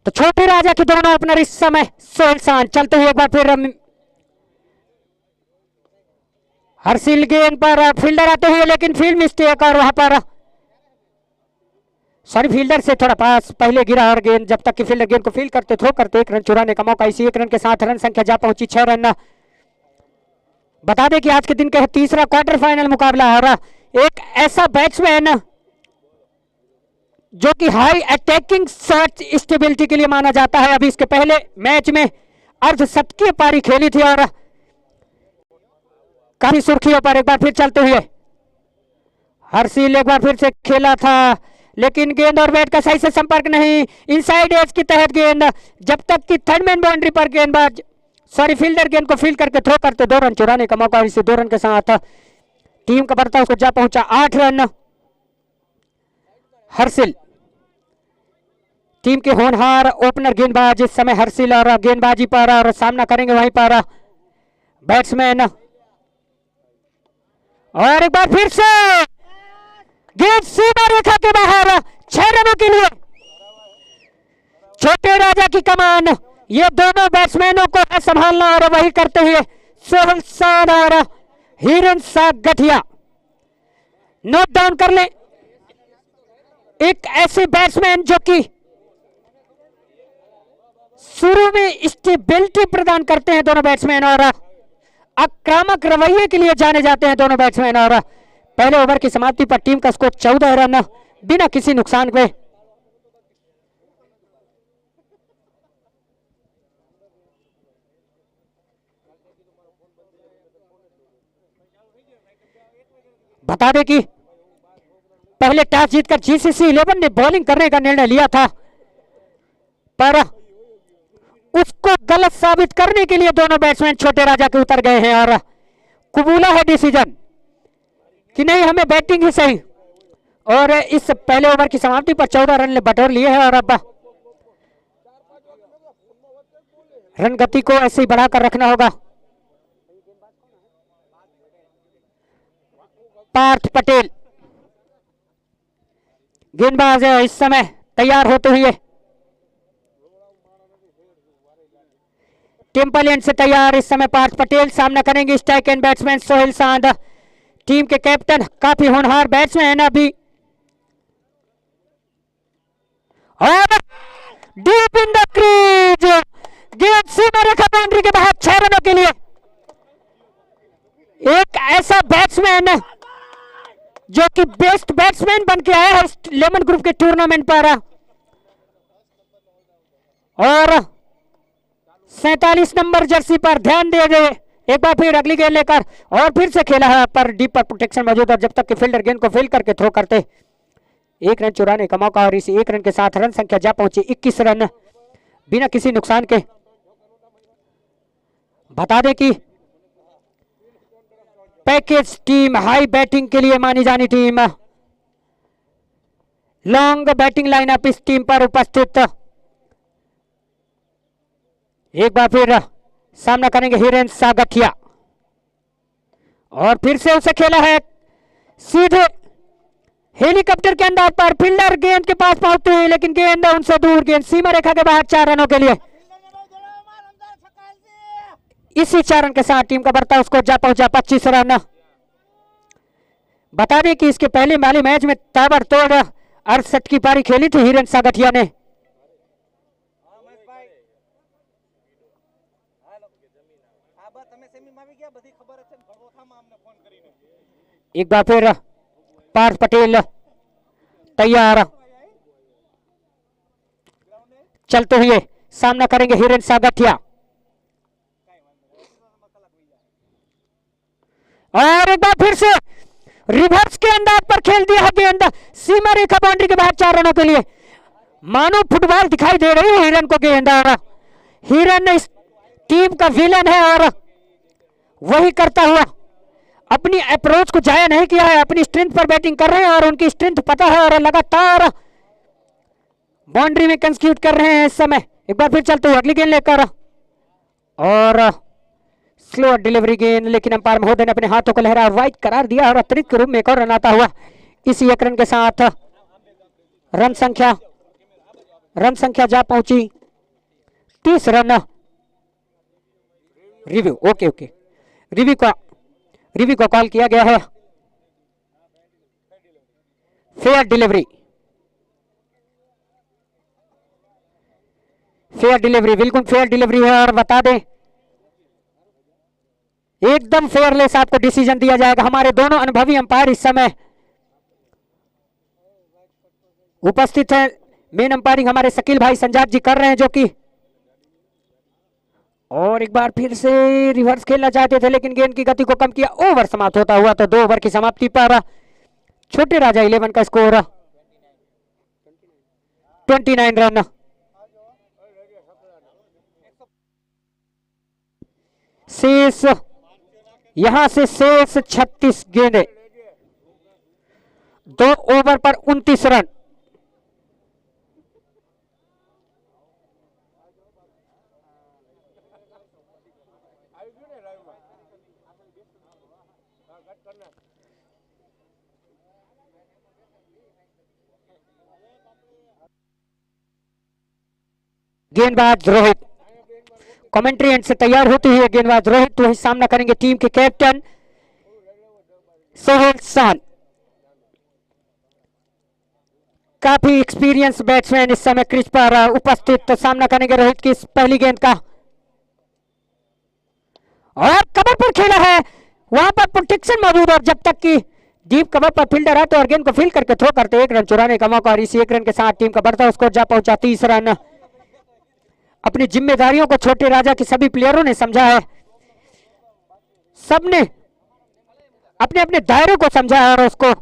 तो छोटे राजा के दोनों ओपनर इस समय सोहेल शान चलते हुए एक बार फिर हर्षिल गेंद पर फील्डर आते हुए, लेकिन फील्ड मिस्टेक और वहां पर सॉरी फील्डर से थोड़ा पास पहले गिरा और गेंद जब तक कि फील्डर गेंद को फील्ड करते थ्रो करते 1 रन चुराने का मौका। इसी 1 रन के साथ रन संख्या जा पहुंची 6 रन। बता दें कि आज के दिन का तीसरा क्वार्टर फाइनल मुकाबला हो रहा। एक ऐसा बैट्समैन जो कि हाई अटैकिंग शॉट स्टेबिलिटी के लिए माना जाता है, अभी इसके पहले मैच में अर्धशतकीय पारी खेली थी और काफी सुर्खियों पर एक बार फिर चलते हुए हर्षिल एक बार फिर से खेला था, लेकिन गेंद और बैट का सही से संपर्क नहीं। इनसाइड एज के तहत गेंद जब तक कि थर्ड मैन बाउंड्री पर गेंदबाज सॉरी फील्डर गेंद को फील्ड करके थ्रो करते 2 रन चुराने का मौका। इसे 2 रन के साथ टीम का बढ़ता उसको जा पहुंचा 8 रन। हर्षिल टीम के होनहार ओपनर गेंदबाज इस समय हर्षिल और गेंदबाजी पर और सामना करेंगे वहीं पर बैट्समैन। और एक बार फिर से गेंद सीमा रेखा के बाहर 6 रनों के लिए छोटे राजा की कमान। ये दोनों बैट्समैनों को संभालना और वही करते हुए सोहेल शान और हिरेन शाह गठिया। नोट डाउन कर लें, एक ऐसे बैट्समैन जो कि शुरू में स्टेबिलिटी प्रदान करते हैं दोनों बैट्समैन और आक्रामक रवैये के लिए जाने जाते हैं दोनों बैट्समैन। और पहले ओवर की समाप्ति पर टीम का स्कोर 14 रन बिना किसी नुकसान के। बता दें कि पहले टॉस जीतकर जीसीसी 11 ने बॉलिंग करने का निर्णय लिया था, पर उसको गलत साबित करने के लिए दोनों बैट्समैन छोटे राजा के उतर गए हैं और कबूला है डिसीजन कि नहीं हमें बैटिंग ही सही। और इस पहले ओवर की समाप्ति पर 14 रन बटोर लिए हैं और अब रन गति को ऐसे ही बढ़ाकर रखना होगा। पार्थ पटेल गेंदबाज इस समय तैयार होते हुए टेम्पल एंड से तैयार इस समय पार्थ पटेल सामना करेंगे स्ट्राइक एंड बैट्समैन सोहेल शान, टीम के कैप्टन काफी होनहार बैट्समैन अभी। और डीप इन द क्रीज गेंद सीमा रेखा बाउंड्री के बाहर 6 रनों के लिए। एक ऐसा बैट्समैन जो कि बेस्ट बैट्समैन बन के आया है लेमन ग्रुप के टूर्नामेंट पर और 47 नंबर जर्सी पर ध्यान दिए गए। एक बार फिर अगली गेंद लेकर और फिर से खेला है पर डीप पर प्रोटेक्शन मौजूद है जब तक कि फील्डर गेंद को फील्ड करके थ्रो करते 1 रन चुराने का मौका। और इस 1 रन के साथ रन संख्या जा पहुंची 21 रन बिना किसी नुकसान के। बता दें कि पैकेज टीम हाई बैटिंग के लिए मानी जानी टीम, लॉन्ग बैटिंग लाइनअप इस टीम पर उपस्थित। एक बार फिर सामना करेंगे हिरेन शाह गठिया और फिर से उसे खेला है सीधे हेलीकॉप्टर के अंदाज पर फील्डर गेंद के पास पहुंचते हुए, लेकिन गेंद उनसे दूर, गेंद सीमा रेखा के बाहर 4 रनों के लिए। इसी 4 रन के साथ टीम का बढ़ता उसको जा पहुंचा 25 रन। बता दें कि इसके पहले वाले मैच में ताबड़तोड़ 68 की पारी खेली थी हिरेन शाह गठिया ने। एक बार फिर पार्थ पटेल तैयार चलते हुए सामना करेंगे हिरेन शाह गठिया। और एक बार फिर से रिवर्स के अंदाज पर खेल दिया है गेंद सीमा रेखा बाउंड्री के बाहर 4 रनों के लिए। मानो फुटबॉल दिखाई दे रही है हिरन को गेंद और हिरन इस टीम का विलन है और वही करता हुआ अपनी अप्रोच को जाया नहीं किया है, अपनी स्ट्रेंथ पर बैटिंग कर रहे हैं और उनकी स्ट्रेंथ पता है और लगातार बाउंड्री में कंस्टिट्यूट कर रहे हैं इस समय। एक बार फिर चलते हुए अगली गेंद लेकर और स्लो डिलीवरी गेंद, लेकिन अंपायर महोदय ने अपने हाथों को लहरा वाइड करार दिया और अतिरिक्त के रूप में एक और रन आता हुआ। इसी 1 रन के साथ रन संख्या रन संख्या जा पहुंची 30 run. Review okay okay, review को कॉल किया गया है। फेयर डिलीवरी, बिल्कुल फेयर डिलीवरी है। और बता दें एकदम फेयरलेस आपको डिसीजन दिया जाएगा। हमारे दोनों अनुभवी अंपायर इस समय उपस्थित हैं। मेन अंपायरिंग हमारे शकील भाई संजात जी कर रहे हैं, जो कि और एक बार फिर से रिवर्स खेलना चाहते थे लेकिन गेंद की गति को कम किया। ओवर समाप्त होता हुआ तो 2 ओवर की समाप्ति पर छोटे राजा 11 का स्कोर 29 रन। शेष यहां से शेष 36 गेंदें, 2 ओवर पर 29 रन। गेंदबाज रोहित, कमेंट्री एंड से तैयार होती हुई गेंदबाज रोहित वही सामना करेंगे टीम के कैप्टन सोहेल शान। काफी एक्सपीरियंस बैट्समैन इस समय क्रीज पर उपस्थित, तो सामना करेंगे रोहित की इस पहली गेंद का। और कवर पर खेला है, वहां पर प्रोटेक्शन मौजूद, और जब तक कि डीप कवर पर फील्डर आते और गेंद को फील्ड करके थ्रो करते 1 रन चुराने का मौका, और इसी 1 रन के साथ टीम का बढ़ता स्कोर जा पहुंचा 30 रन। अपनी जिम्मेदारियों को छोटे राजा के सभी प्लेयरों ने समझा है, सबने अपने अपने दायरे को समझा है, और उसको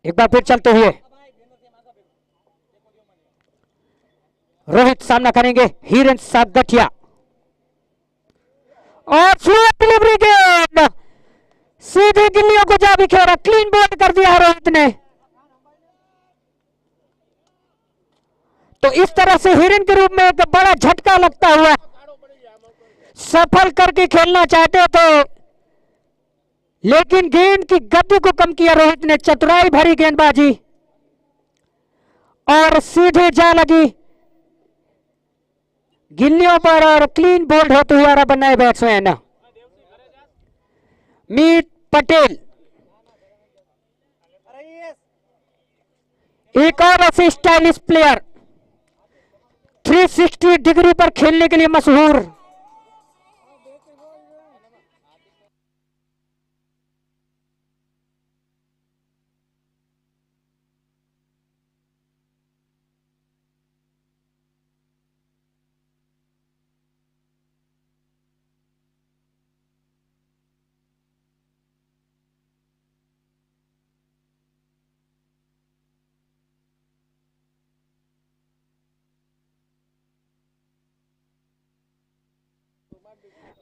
एक बार फिर चलते हुए रोहित सामना करेंगे हिरेन सागठिया। और डिलीवरी गेंद सीधे गिल्लियों को जा बिखेरा, क्लीन बोल्ड कर दिया रोहित ने। तो इस तरह से हिरन के रूप में एक बड़ा झटका लगता हुआ सफल करके खेलना चाहते थे, लेकिन गेंद की गति को कम किया रोहित ने। चतुराई भरी गेंदबाजी और सीधे जा लगी गिल्लियों पर, और क्लीन बोल्ड होते हुए रन बनाए बैट्समैन मीत पटेल। एक और ऐसे स्टाइलिश प्लेयर 360 डिग्री पर खेलने के लिए मशहूर।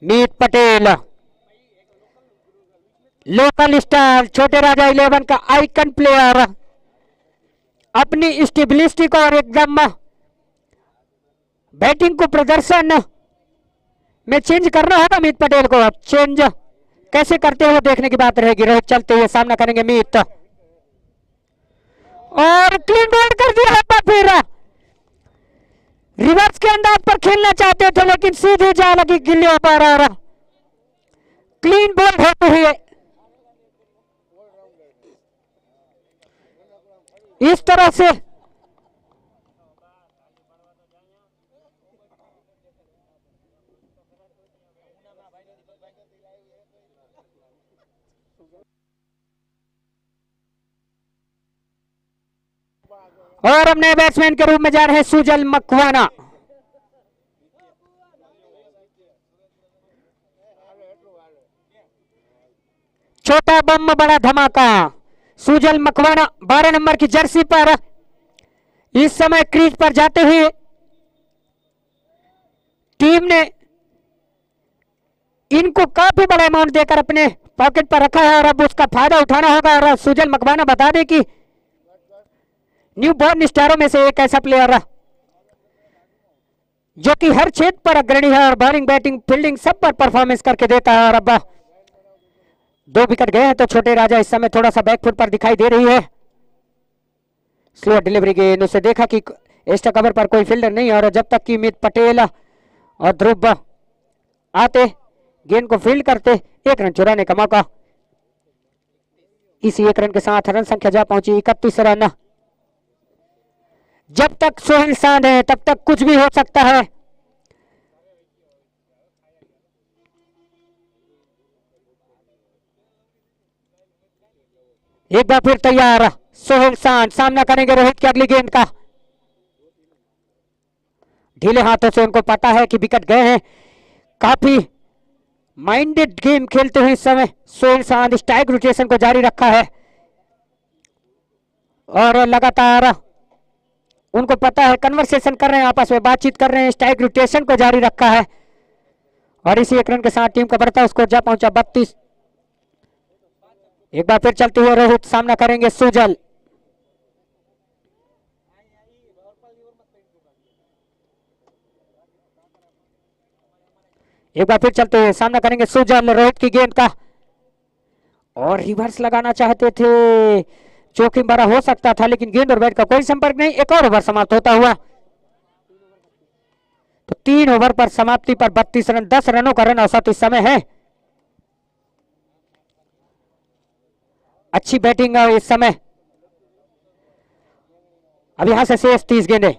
मीत पटेल लोकल स्टार, छोटे राजा 11 का आइकन प्लेयर, अपनी स्टेबिलिटी को और एकदम बैटिंग को प्रदर्शन में चेंज करना होगा मीत पटेल को। चेंज कैसे करते हो देखने की बात रहेगी। रोहित चलते हुए सामना करेंगे मीत, और क्लीन बोल्ड कर दिया है। फिर रिवर्स के अंदाज पर खेलना चाहते थे लेकिन सीधे जा लगी गिल्लियों पर, और क्लीन बोल्ड होते हुए इस तरह से और अब नए बैट्समैन के रूप में जा रहे हैं सुजल मकवाना। छोटा बम बड़ा धमाका, सुजल मकवाना 12 नंबर की जर्सी पर इस समय क्रीज पर जाते हुए टीम ने इनको काफी बड़ा अमाउंट देकर अपने पॉकेट पर रखा है, और अब उसका फायदा उठाना होगा। और सुजल मकवाना बता दें कि न्यू बॉर्न स्टारों में से एक ऐसा प्लेयर जो कि हर क्षेत्र पर अग्रणी है, और बॉलिंग बैटिंग फील्डिंग सब पर परफॉर्मेंस करके देता है। और अब 2 विकेट गए हैं, तो छोटे राजा इस समय थोड़ा सा बैकफुट पर दिखाई दे रही है। स्लो डिलीवरी गेंद, उसे देखा कि एक्स्ट्रा कवर पर कोई फील्डर नहीं और जब तक कि मित पटेल और ध्रुव आते गेंद को फील्ड करते, 1 रन चुराने का मौका। इसी 1 रन के साथ रन संख्या जा पहुंची 31 रन। जब तक सोहेल सांद है तब तक कुछ भी हो सकता है। एक बार फिर तैयार सोहेल सांद, सामना करेंगे रोहित की अगली गेंद का। ढीले हाथों से उनको पता है कि विकेट गए हैं। काफी माइंडेड गेम खेलते हुए इस समय सोहेल सांद स्ट्राइक रोटेशन को जारी रखा है और लगातार उनको पता है, कन्वर्सेशन कर रहे हैं, आपस में बातचीत कर रहे हैं, स्ट्राइक रोटेशन को जारी रखा है और इसी 1 रन के साथ टीम का बढ़ता स्कोर जा पहुंचा 32। एक बार फिर चलते हुए रोहित, सामना करेंगे सुजल। एक बार फिर चलते हुए सामना करेंगे सुजल रोहित की गेंद का और रिवर्स लगाना चाहते थे, जोखिम भरा हो सकता था लेकिन गेंद और बैट का कोई संपर्क नहीं। एक और ओवर समाप्त होता हुआ, तो 3 ओवर पर समाप्ति पर 32 रन, 10 रनों का रन औसत इस समय है। अच्छी बैटिंग इस समय। अब यहां से शेष 30 गेंदें।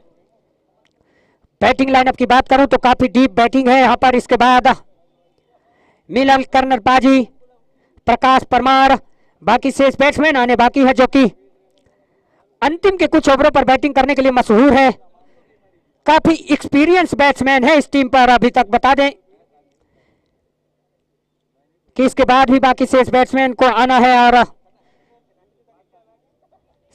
बैटिंग लाइनअप की बात करूं तो काफी डीप बैटिंग है यहां पर। इसके बाद मिलल कर्नर बाजी, प्रकाश परमार, बाकी शेष बैट्समैन आने बाकी है जो कि अंतिम के कुछ ओवरों पर बैटिंग करने के लिए मशहूर है। काफी एक्सपीरियंस बैट्समैन है इस टीम पर। अभी तक बता दें कि इसके बाद भी बाकी शेष बैट्समैन को आना है और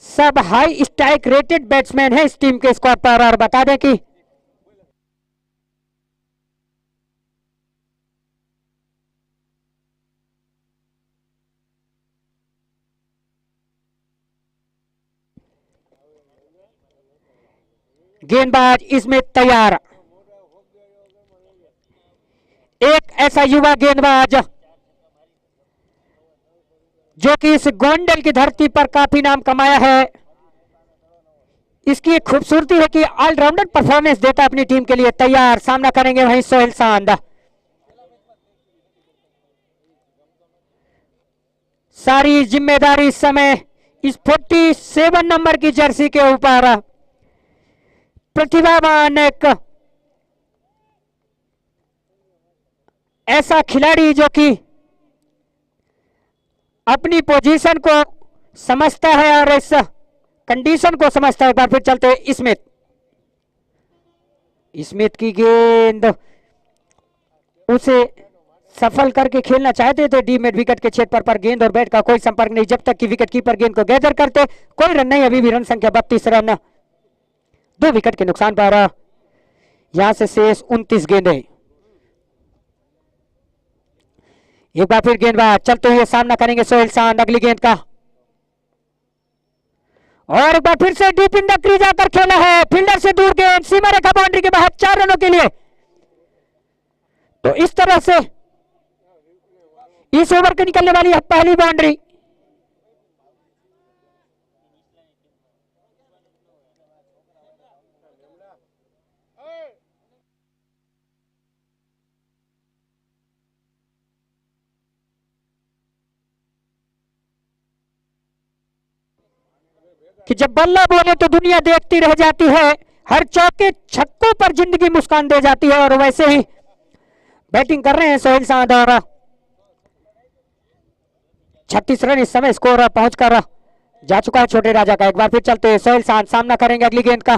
सब हाई स्ट्राइक रेटेड बैट्समैन है इस टीम के स्क्वाड पर। और बता दें कि गेंदबाज इसमें तैयार, एक ऐसा युवा गेंदबाज जो कि इस गोंडल की धरती पर काफी नाम कमाया है। इसकी एक खूबसूरती है कि ऑलराउंडर परफॉर्मेंस देता है अपनी टीम के लिए। तैयार, सामना करेंगे वहीं सोहेल सांद। सारी जिम्मेदारी इस समय इस 47 नंबर की जर्सी के ऊपर। प्रतिभावान एक ऐसा खिलाड़ी जो कि अपनी पोजीशन को समझता है और इस कंडीशन को समझता है। एक बार फिर चलते हैं स्मिथ। स्मिथ की गेंद, उसे सफल करके खेलना चाहते थे डी मिड विकेट के क्षेत्र पर गेंद और बैट का कोई संपर्क नहीं। जब तक कि विकेट कीपर गेंद को गैदर करते, कोई रन नहीं। अभी भी रन संख्या 32 रन, 2 विकेट के नुकसान पर। यहां से शेष 29 गेंदें। एक बार फिर गेंदबाज चलते हुए सामना करेंगे सोहेल सांद अगली गेंद का और एक बार फिर से डीप इन द क्रीज आकर खेला है। फील्डर से दूर गेंद, सीमा रेखा बाउंड्री के बाहर, 4 रनों के लिए। तो इस तरह से इस ओवर के निकलने वाली है पहली बाउंड्री। कि जब बल्ला बोले तो दुनिया देखती रह जाती है, हर चौके छक्कों पर जिंदगी मुस्कान दे जाती है। और वैसे ही बैटिंग कर रहे हैं सोहेल सांद और 36 रन इस समय स्कोर पहुंचकर जा चुका है छोटे राजा का। एक बार फिर चलते हैं सोहेल सांद, सामना करेंगे अगली गेंद का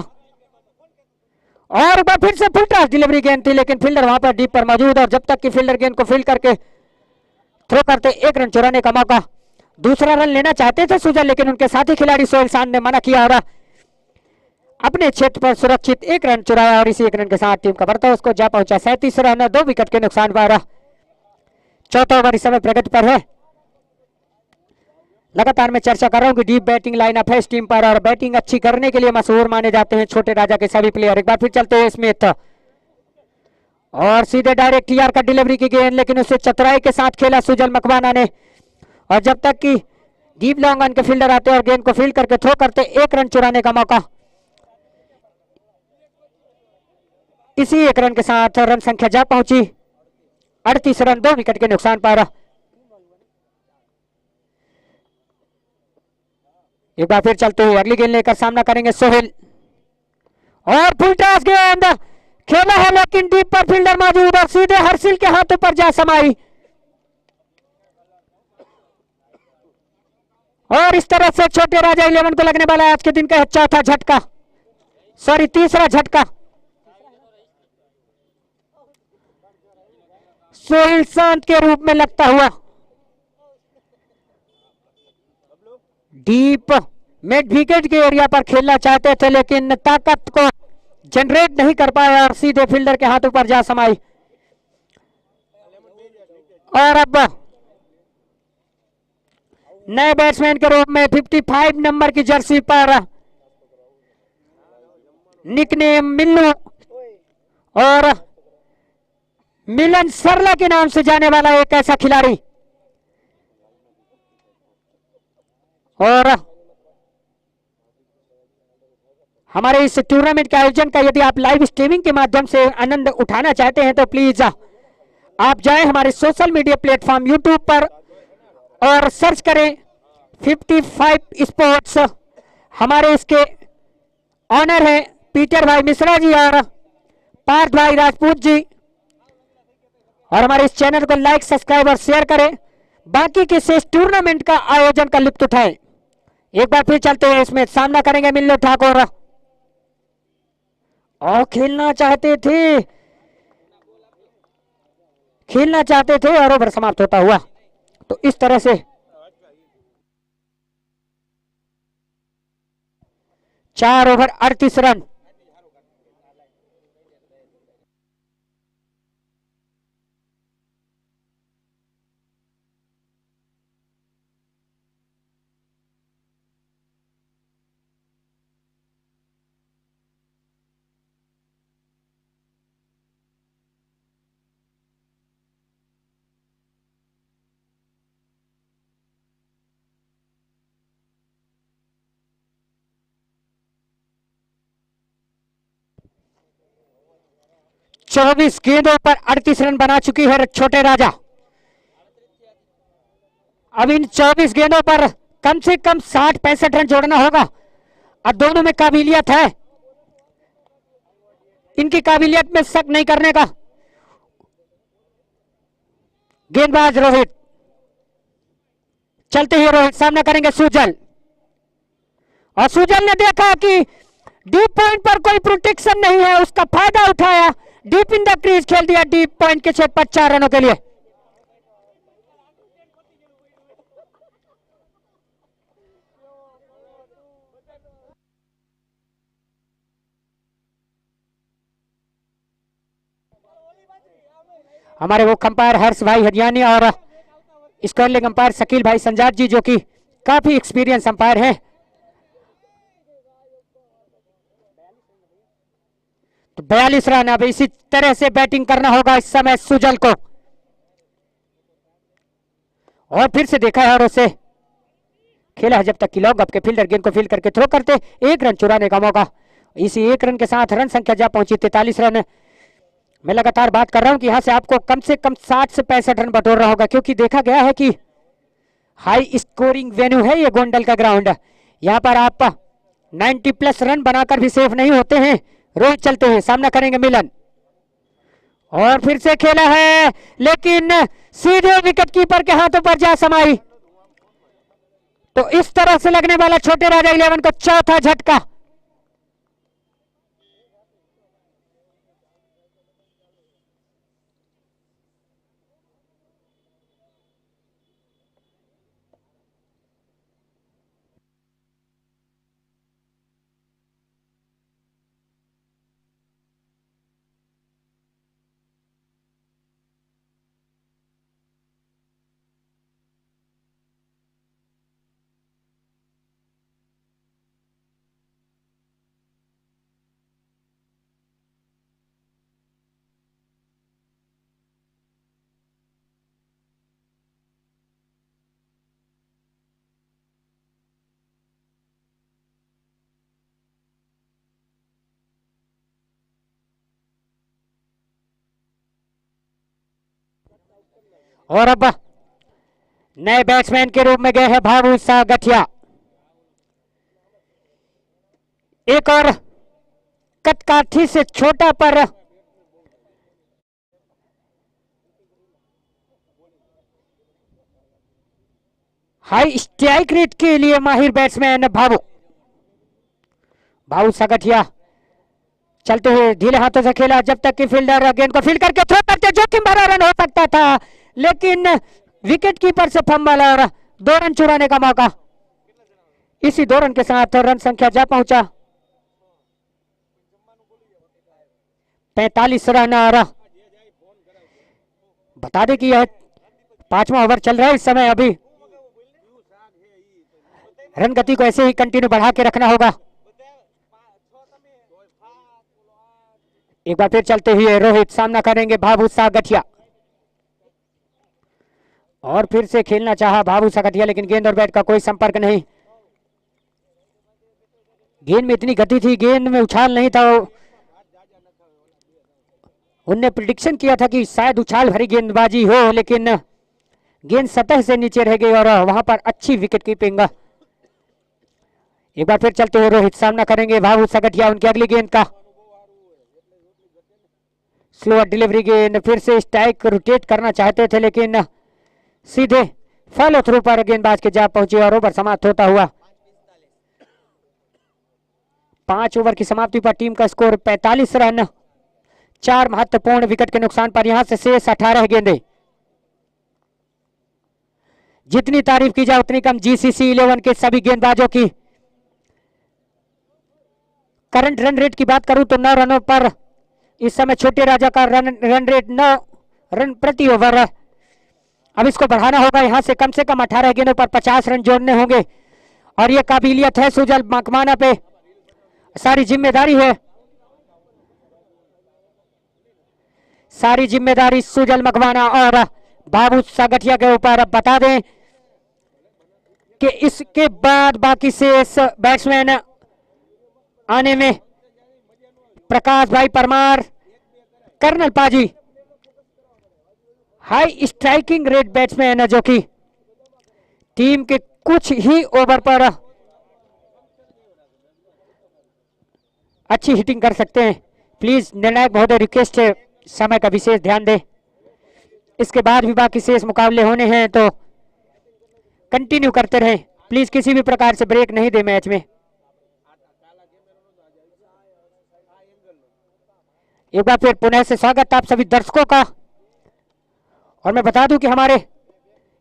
और एक बार फिर से फुल टॉस डिलीवरी गेंद थी लेकिन फील्डर वहां पर डीप पर मौजूद। और जब तक कि फील्डर गेंद को फील्ड करके थ्रो करते, 1 रन चुराने का मौका। दूसरा रन लेना चाहते थे सुजल लेकिन उनके साथी खिलाड़ी सोहेल सांद ने मना किया और अपने क्षेत्र पर सुरक्षित 1 रन चुराया। और इसी 1 रन के साथ टीम का बढ़ता उसको जा पहुंचा 37 रन, 2 विकेट के नुकसान पर। चौथा ओवर इस समय प्रगति पर है। लगातार मैं चर्चा कर रहा हूं कि डीप बैटिंग लाइनअप है इस टीम पर और बैटिंग अच्छी करने के लिए मशहूर माने जाते हैं छोटे राजा के सभी प्लेयर। एक बार फिर चलते हैं स्मिथ और सीधे डायरेक्ट टीआर का डिलीवरी की गेंद, लेकिन उसे चतुराई के साथ खेला सुजल मकवाना ने। और जब तक कि डीप लॉन्ग ऑन के फील्डर आते और गेंद को फील्ड करके थ्रो करते, 1 रन चुराने का मौका। इसी 1 रन के साथ रन संख्या जा पहुंची 38 रन, 2 विकेट के नुकसान पर। एक बार फिर चलते हुए अगली गेंद लेकर सामना करेंगे सोहेल, और फुल टॉस गेंद खेला है लेकिन डीप पर फील्डर मौजूद और सीधे हर्षिल के हाथों पर जा समाई, और इस तरह से छोटे राजा 11 को लगने वाला आज के दिन का चौथा झटका, सॉरी तीसरा झटका। सोहेल शांत के रूप में लगता हुआ डीप मिड विकेट के एरिया पर खेलना चाहते थे लेकिन ताकत को जनरेट नहीं कर पाया और सीधे फील्डर के हाथों पर जा समाई। और अब नए बैट्समैन के रूप में 55 नंबर की जर्सी पर निकनेम मिल्लू और मिलन सरला के नाम से जाने वाला एक ऐसा खिलाड़ी, और हमारे इस टूर्नामेंट के आयोजन का यदि आप लाइव स्ट्रीमिंग के माध्यम से आनंद उठाना चाहते हैं तो प्लीज आप जाएं हमारे सोशल मीडिया प्लेटफॉर्म यूट्यूब पर और सर्च करें 55 स्पोर्ट्स। हमारे इसके ऑनर हैं पीटर भाई मिश्रा जी और पार्थ भाई राजपूत जी, और हमारे इस चैनल को लाइक सब्सक्राइब और शेयर करें, बाकी के शेष टूर्नामेंट का आयोजन का लुत्फ उठाएं। एक बार फिर चलते हैं, इसमें सामना करेंगे मिल्लू ठाकुर, और खेलना चाहते थे और ओवर समाप्त होता हुआ। तो इस तरह से 4 ओवर 38 रन। चौबीस गेंदों पर 38 रन बना चुकी है छोटे राजा। अब इन 24 गेंदों पर कम से कम 60-65 रन जोड़ना होगा, और दोनों में काबिलियत है, इनकी काबिलियत में शक नहीं करने का। गेंदबाज रोहित, चलते हुए रोहित सामना करेंगे सुजल, और सुजल ने देखा कि डीप पॉइंट पर कोई प्रोटेक्शन नहीं है, उसका फायदा उठाया, डीप इन द क्रीज खेल दिया डीप पॉइंट के छेद पर 4 रनों के लिए। हमारे वो कंपायर हर्ष भाई हरियाणी और स्कॉलिंग अंपायर शकील भाई संजात जी, जो कि काफी एक्सपीरियंस अंपायर हैं। तो 42 रन, अब इसी तरह से बैटिंग करना होगा इस समय सुजल को, और फिर से देखा है और उसे खेला है जब तक कि लॉन्ग अप के फील्डर गेंद को फील्ड करके थ्रो करते, 1 रन चुराने का मौका। इसी 1 रन के साथ रन संख्या जा पहुंची 43 रन। मैं लगातार बात कर रहा हूं कि यहां से आपको कम से कम 60 से 65 रन बटोरना होगा, क्योंकि देखा गया है कि हाई स्कोरिंग वेन्यू है ये गोंडल का ग्राउंड। यहां पर आप 90+ रन बनाकर भी सेफ नहीं होते हैं। रोहित चलते हुए सामना करेंगे मिलन, और फिर से खेला है लेकिन सीधे विकेट कीपर के हाथों पर जा समाई। तो इस तरह से लगने वाला छोटे राजा 11 को चौथा झटका। और अब नए बैट्समैन के रूप में गए हैं भावु सागठिया। एक और कटकाठी से छोटा पर हाई स्ट्राइक रेट के लिए माहिर बैट्समैन भावु सागठिया चलते हुए ढीले हाथों से खेला जब तक कि फील्डर गेंद को फील्ड करके थ्रो करते जोखिम भरा रन हो सकता था, लेकिन विकेट कीपर से फंबल और 2 रन चुराने का मौका। इसी 2 रन के साथ रन संख्या जा पहुंचा 45 रन। और बता दें कि यह 5वां ओवर चल रहा है इस समय। अभी रन गति को ऐसे ही कंटिन्यू बढ़ा के रखना होगा। एक बार फिर चलते हुए रोहित सामना करेंगे भावु सागठिया। और फिर से खेलना चाहा भावु सागठिया, लेकिन गेंद और बैट का कोई संपर्क नहीं। गेंद में इतनी गति थी, गेंद में उछाल नहीं था। उनने प्रिडिक्शन किया था कि शायद उछाल भरी गेंदबाजी हो, लेकिन गेंद सतह से नीचे रह गई और वहां पर अच्छी विकेट कीपिंग। एक बार फिर चलते हुए रोहित सामना करेंगे भावु सागठिया। उनकी अगली गेंद का स्लोअर डिलीवरी गेंद, फिर से स्ट्राइक रोटेट करना चाहते थे लेकिन सीधे फॉलो थ्रू पर गेंदबाज के जा पहुंचे और ओवर समाप्त होता हुआ 5 ओवर की समाप्ति पर टीम का स्कोर 45 रन। 4 महत्वपूर्ण विकेट के नुकसान पर यहां से शेष 18 गेंदें। जितनी तारीफ की जाए उतनी कम। जीसीसी 11 के सभी गेंदबाजों की करंट रन रेट की बात करूं तो 9 रनों पर इस समय छोटे राजा का रन रेट 9 रन प्रति ओवर है। अब इसको बढ़ाना होगा, यहां से कम 18 गेंदों पर 50 रन जोड़ने होंगे और यह काबिलियत है सुजल मकवाना पे, सारी जिम्मेदारी है, सारी जिम्मेदारी सुजल मकवाना और भावु सागठिया के ऊपर। अब बता दें कि इसके बाद बाकी शेष बैट्समैन आने में प्रकाश भाई परमार, कर्नल पाजी, हाई स्ट्राइकिंग रेट बैट्समैन है जो कि टीम के कुछ ही ओवर पर अच्छी हिटिंग कर सकते हैं। प्लीज निर्णायक महोदय रिक्वेस्ट है समय का विशेष ध्यान दें। इसके बाद भी बाकी शेष मुकाबले होने हैं तो कंटिन्यू करते रहें प्लीज, किसी भी प्रकार से ब्रेक नहीं दे मैच में। एक बार फिर पुनः से स्वागत आप सभी दर्शकों का। और मैं बता दूं कि हमारे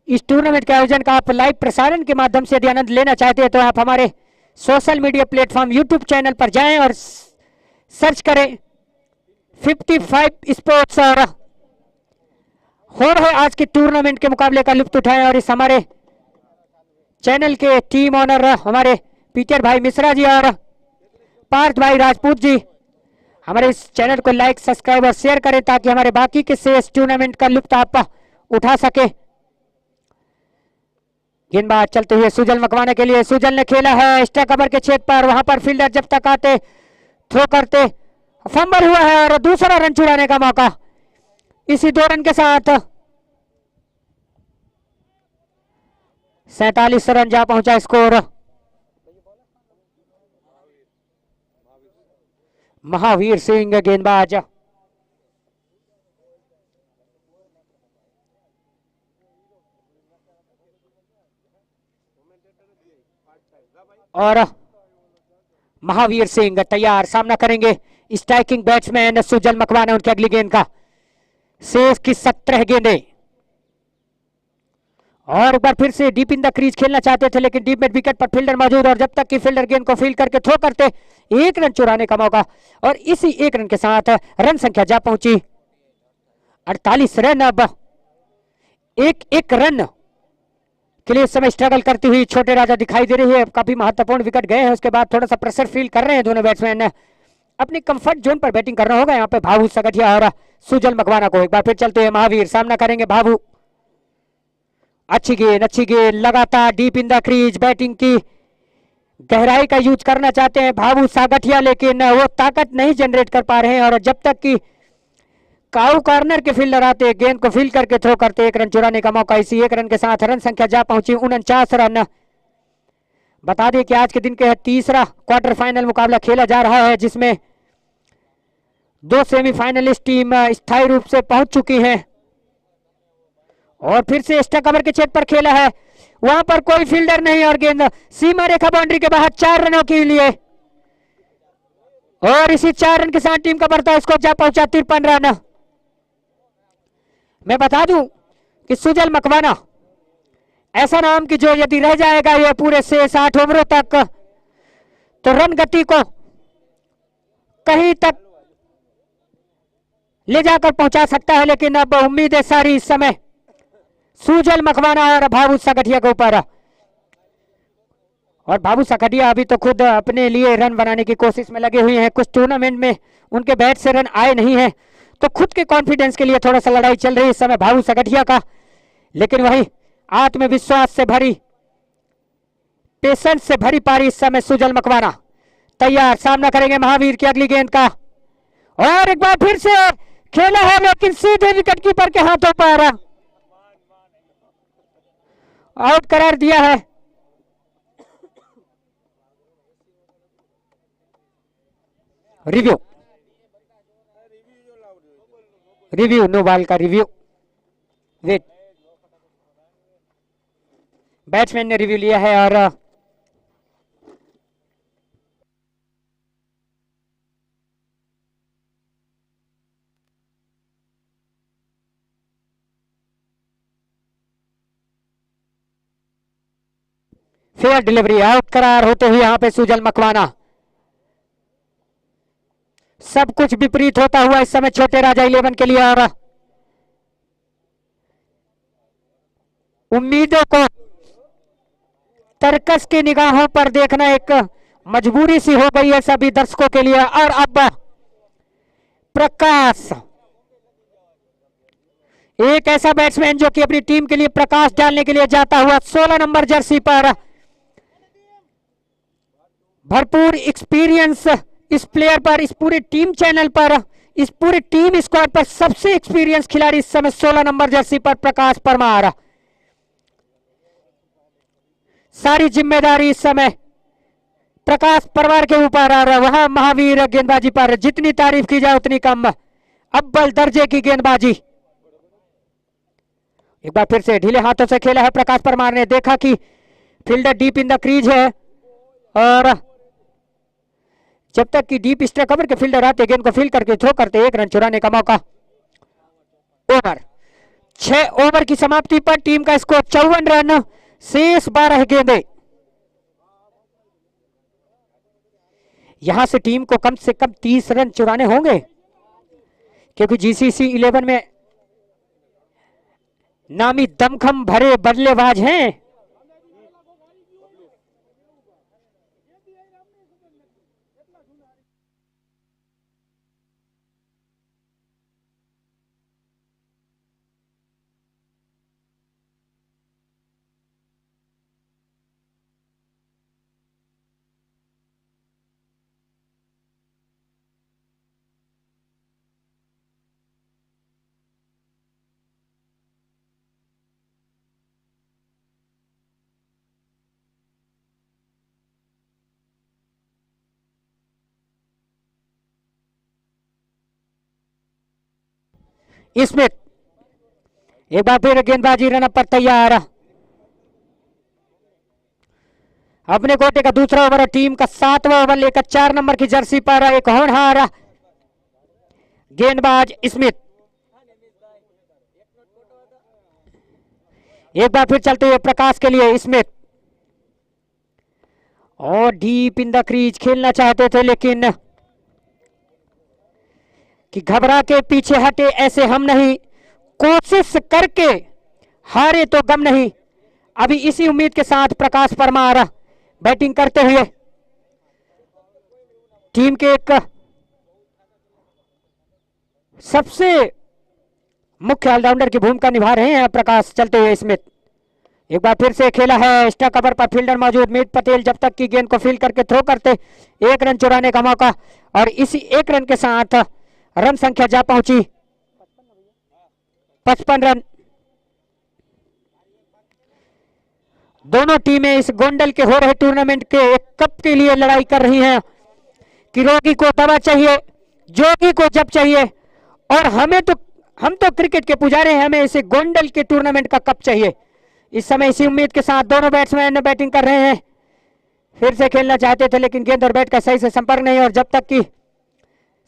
इस टूर्नामेंट के आयोजन का आप लाइव प्रसारण के माध्यम से यदि आनंद लेना चाहते हैं तो आप हमारे social media platform YouTube channel पर जाएं और सर्च करें 55 स्पोर्ट्स और हो रहे आज के टूर्नामेंट के मुकाबले का लुत्फ उठाएं। और इस हमारे चैनल के टीम ऑनर हमारे पीटर भाई मिश्रा जी और पार्थ भाई राजपूत जी हमारे इस चैनल को लाइक सब्सक्राइब और शेयर करें ताकि हमारे बाकी के शेष टूर्नामेंट का लुत्फ आप उठा सके। गेंदबाज चलते हुए सुजल मकवाना के लिए, सुजल ने खेला है एक्स्ट्रा कवर के छेद पर, वहां पर फील्डर जब तक आते थ्रो करते, फंबल हुआ है और दूसरा रन चुराने का मौका। इसी 2 रन के साथ 47 रन जा पहुंचा स्कोर। महावीर सिंह गेंदबाज और महावीर सिंह तैयार, सामना करेंगे स्ट्राइकिंग बैट्समैन सुजल मकवाना। उनकी अगली गेंद का शेष की 17 गेंदें और एक बार फिर से डीप इन द क्रीज खेलना चाहते थे लेकिन डीप मिड विकेट पर फील्डर मौजूद और जब तक कि फील्डर गेंद को फील्ड करके थ्रो करते 1 रन चुराने का मौका। और इसी 1 रन के साथ रन संख्या जा पहुंची 48 रन। अब एक रन के लिए इस समय स्ट्रगल करती हुई छोटे राजा दिखाई दे रही है। काफी महत्वपूर्ण विकेट गए हैं, उसके बाद थोड़ा सा प्रेशर फील कर रहे हैं दोनों बैट्समैन। अपनी कंफर्ट जोन पर बैटिंग करना होगा यहाँ पे भावु सागठिया और सुजल मकवाना को। एक बार फिर चलते हैं महावीर, सामना करेंगे भावु। अच्छी गेंद लगातार deep in the crease, batting की गहराई का यूज करना चाहते हैं भावु सागठिया लेकिन वो ताकत नहीं जनरेट कर पा रहे हैं। और जब तक कि काऊ कॉर्नर के फील्डर आते, गेंद को फील्ड करके थ्रो करते, 1 रन चुराने का मौका। इसी 1 रन के साथ रन संख्या जा पहुंची 49 रन। बता दें कि आज के दिन के तीसरा क्वार्टर फाइनल मुकाबला खेला जा रहा है, जिसमें 2 सेमीफाइनलिस्ट टीम स्थायी रूप से पहुंच चुकी हैं और फिर से एक्स्ट्रा कवर के छेद पर खेला है। वहां पर कोई फील्डर नहीं और गेंद सीमा रेखा बाउंड्री के बाहर 4 रनों के लिए, और इसी 4 रन के साथ टीम का बढ़ता स्कोर जा पहुंचा 53 रन। मैं बता दूं कि सुजल मकवाना ऐसा नाम कि जो यदि रह जाएगा ये पूरे से 60 ओवरों तक तो रन गति को कहीं तक ले जाकर पहुंचा सकता है, लेकिन अब उम्मीद है सारी इस समय सुजल मकवाना और भावु सगठिया के ऊपर। और भावु सगठिया अभी तो खुद अपने लिए रन बनाने की कोशिश में लगे हुए हैं। कुछ टूर्नामेंट में उनके बैट से रन आए नहीं हैं, तो खुद के कॉन्फिडेंस के लिए थोड़ा सा लड़ाई चल रही है इस समय भावु सगठिया का। लेकिन वही आत्मविश्वास से भरी, पेशेंस से भरी पारी इस समय सुजल मकवाना तैयार, सामना करेंगे महावीर की अगली गेंद का। और एक बार फिर से खेला है, लेकिन सीधे विकेट कीपर के हाथों पर आउट करार दिया है। रिव्यू नो बॉल का रिव्यू। वेट, बैट्समैन ने रिव्यू लिया है और फेयर डिलीवरी, आउट करार होते हुए यहां पे सुजल मकवाना। सब कुछ विपरीत होता हुआ इस समय छोटे राजा 11 के लिए, और उम्मीदों को तरकस की निगाहों पर देखना एक मजबूरी सी हो गई है सभी दर्शकों के लिए। और अब प्रकाश, एक ऐसा बैट्समैन जो कि अपनी टीम के लिए प्रकाश डालने के लिए जाता हुआ 16 नंबर जर्सी पर, भरपूर एक्सपीरियंस इस प्लेयर पर, इस पूरे टीम चैनल पर, इस पूरे टीम स्क्वाड पर सबसे एक्सपीरियंस खिलाड़ी इस समय 16 नंबर जर्सी पर प्रकाश परमार। सारी जिम्मेदारी इस समय प्रकाश परमार के ऊपर आ रहा, वहां महावीर गेंदबाजी पर जितनी तारीफ की जाए उतनी कम, अव्वल दर्जे की गेंदबाजी। एक बार फिर से ढीले हाथों से खेला है प्रकाश परमार ने, देखा कि fielder deep in the crease है, और जब तक कि डीप स्ट्राइक कवर के फील्डर आते गेंद को फील्ड करके थ्रो करते, 1 रन चुराने का मौका। ओवर 6 ओवर की समाप्ति पर टीम का स्कोर 54 रन, शेष 12 गेंदें। यहां से टीम को कम से कम 30 रन चुराने होंगे, क्योंकि जीसीसी 11 में नामी दमखम भरे बल्लेबाज हैं। इसमें एक बार फिर गेंदबाजी रन पर तैयार, अपने कोटे का दूसरा ओवर, टीम का 7वां ओवर लेकर 4 नंबर की जर्सी पर एक होनहार गेंदबाज स्मिथ। एक बार फिर चलते हुए प्रकाश के लिए स्मिथ, और डीप इन द क्रीज खेलना चाहते थे, लेकिन कि घबरा के पीछे हटे ऐसे हम नहीं, कोशिश करके हारे तो गम नहीं। अभी इसी उम्मीद के साथ प्रकाश परमार बैटिंग करते हुए टीम के एक सबसे मुख्य ऑलराउंडर की भूमिका निभा रहे हैं प्रकाश। चलते हुए स्मिथ, एक बार फिर से खेला है, एक्स्ट्रा कवर पर फील्डर मौजूद मीत पटेल, जब तक की गेंद को फील्ड करके थ्रो करते, 1 रन चुराने का मौका, और इसी 1 रन के साथ रन संख्या जा पहुंची 55 रन। दोनों टीमें इस गोंडल के हो रहे टूर्नामेंट के एक कप के लिए लड़ाई कर रही हैं कि रोगी को दवा चाहिए, जोगी को जब चाहिए, और हम तो क्रिकेट के पुजारी हैं, हमें इसे गोंडल के टूर्नामेंट का कप चाहिए। इस समय इसी उम्मीद के साथ दोनों बैट्समैन बैटिंग कर रहे हैं। फिर से खेलना चाहते थे लेकिन गेंद और बैट का सही से संपर्क नहीं, और जब तक कि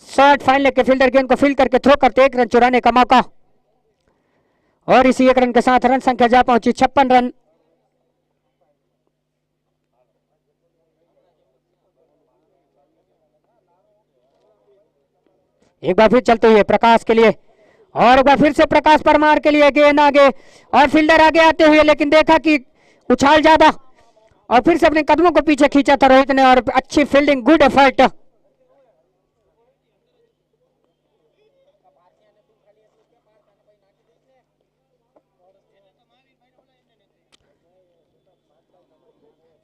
शॉट फाइनल के फील्डर गेंद को फील्ड करके थ्रो करते 1 रन चुराने का मौका, और इसी 1 रन के साथ रन संख्या जा पहुंची 56 रन। एक बार फिर चलते हुए प्रकाश के लिए, और एक बार फिर से प्रकाश परमार के लिए गेंद आगे, और फील्डर आगे आते हुए, लेकिन देखा कि उछाल ज्यादा, और फिर से अपने कदमों को पीछे खींचा था रोहित ने, और अच्छी फील्डिंग, गुड एफर्ट।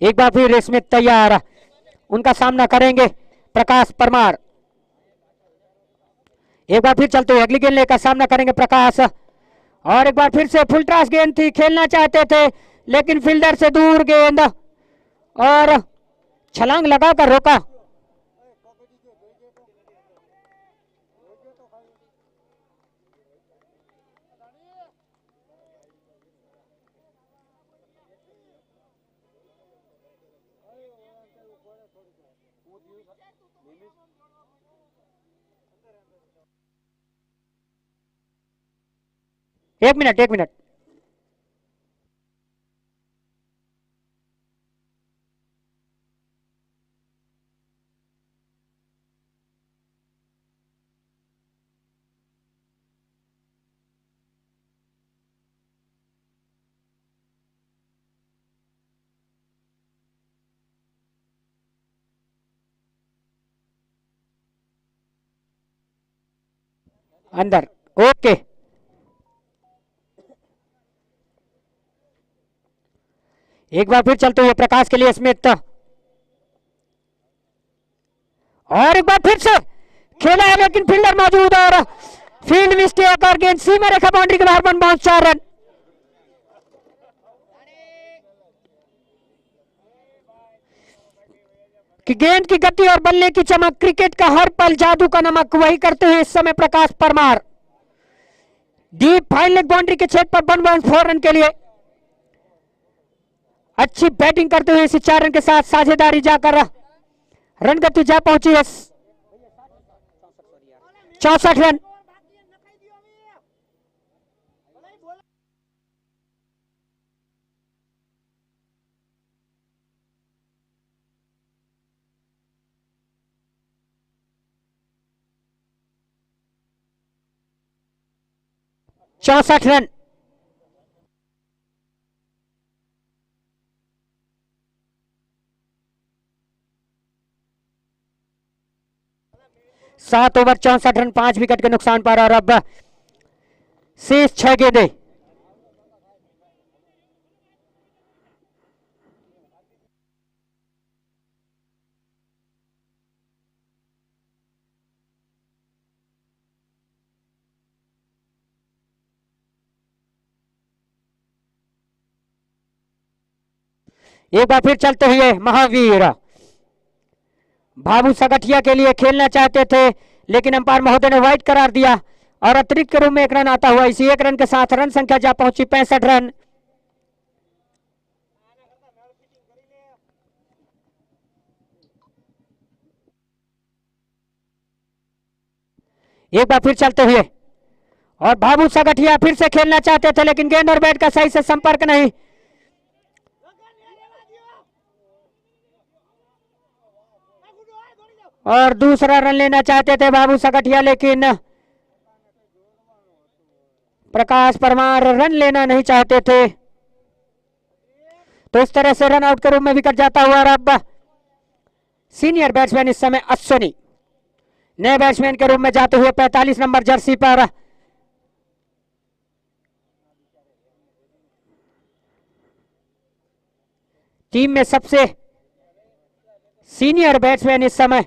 एक बार फिर स्मिथ तैयार, उनका सामना करेंगे प्रकाश परमार। एक बार फिर चलते हुए अगली गेंद लेकर सामना करेंगे प्रकाश, और एक बार फिर से फुल टॉस गेंद थी, खेलना चाहते थे लेकिन फील्डर से दूर गेंद, और छलांग लगाकर रोका। एक मिनट। अंदर, ओके। एक बार फिर चलते हुए प्रकाश के लिए स्मिथ, और एक बार फिर से खेला है लेकिन फील्डर मौजूद, और फील्ड मिस्टेक, और गेंद सीमा रेखा बाउंड्री के बाहर, 1 बाउंस 4 रन। कि गेंद की गति और बल्ले की चमक, क्रिकेट का हर पल जादू का नमक, वही करते हुए इस समय Prakash Parmar deep fine leg boundary के छेद पर 1 बाउंस 4 रन के लिए अच्छी बैटिंग करते हुए इस 4 रन के साथ साझेदारी जाकर रन गति जा पहुंची है 64 रन। चौसठ रन। सात ओवर 64 रन 5 विकेट के नुकसान पर, और अब शेष 6 गेंदें। एक बार फिर चलते हुए महावीर बाबू सगठिया के लिए खेलना चाहते थे लेकिन अंपायर महोदय ने वाइड करार दिया, और अतिरिक्त के रूप में 1 रन आता हुआ इसी 1 रन के साथ रन संख्या जा पहुंची 65 रन। एक बार फिर चलते हुए, और बाबू सगठिया फिर से खेलना चाहते थे लेकिन गेंद और बैट का सही से संपर्क नहीं, और दूसरा रन लेना चाहते थे बाबू सगठिया, लेकिन प्रकाश परमार रन लेना नहीं चाहते थे, तो इस तरह से रन आउट के रूप में विकेट जाता हुआ। और अब सीनियर बैट्समैन इस समय अश्विनी नए बैट्समैन के रूप में जाते हुए 45 नंबर जर्सी पर टीम में सबसे सीनियर बैट्समैन इस समय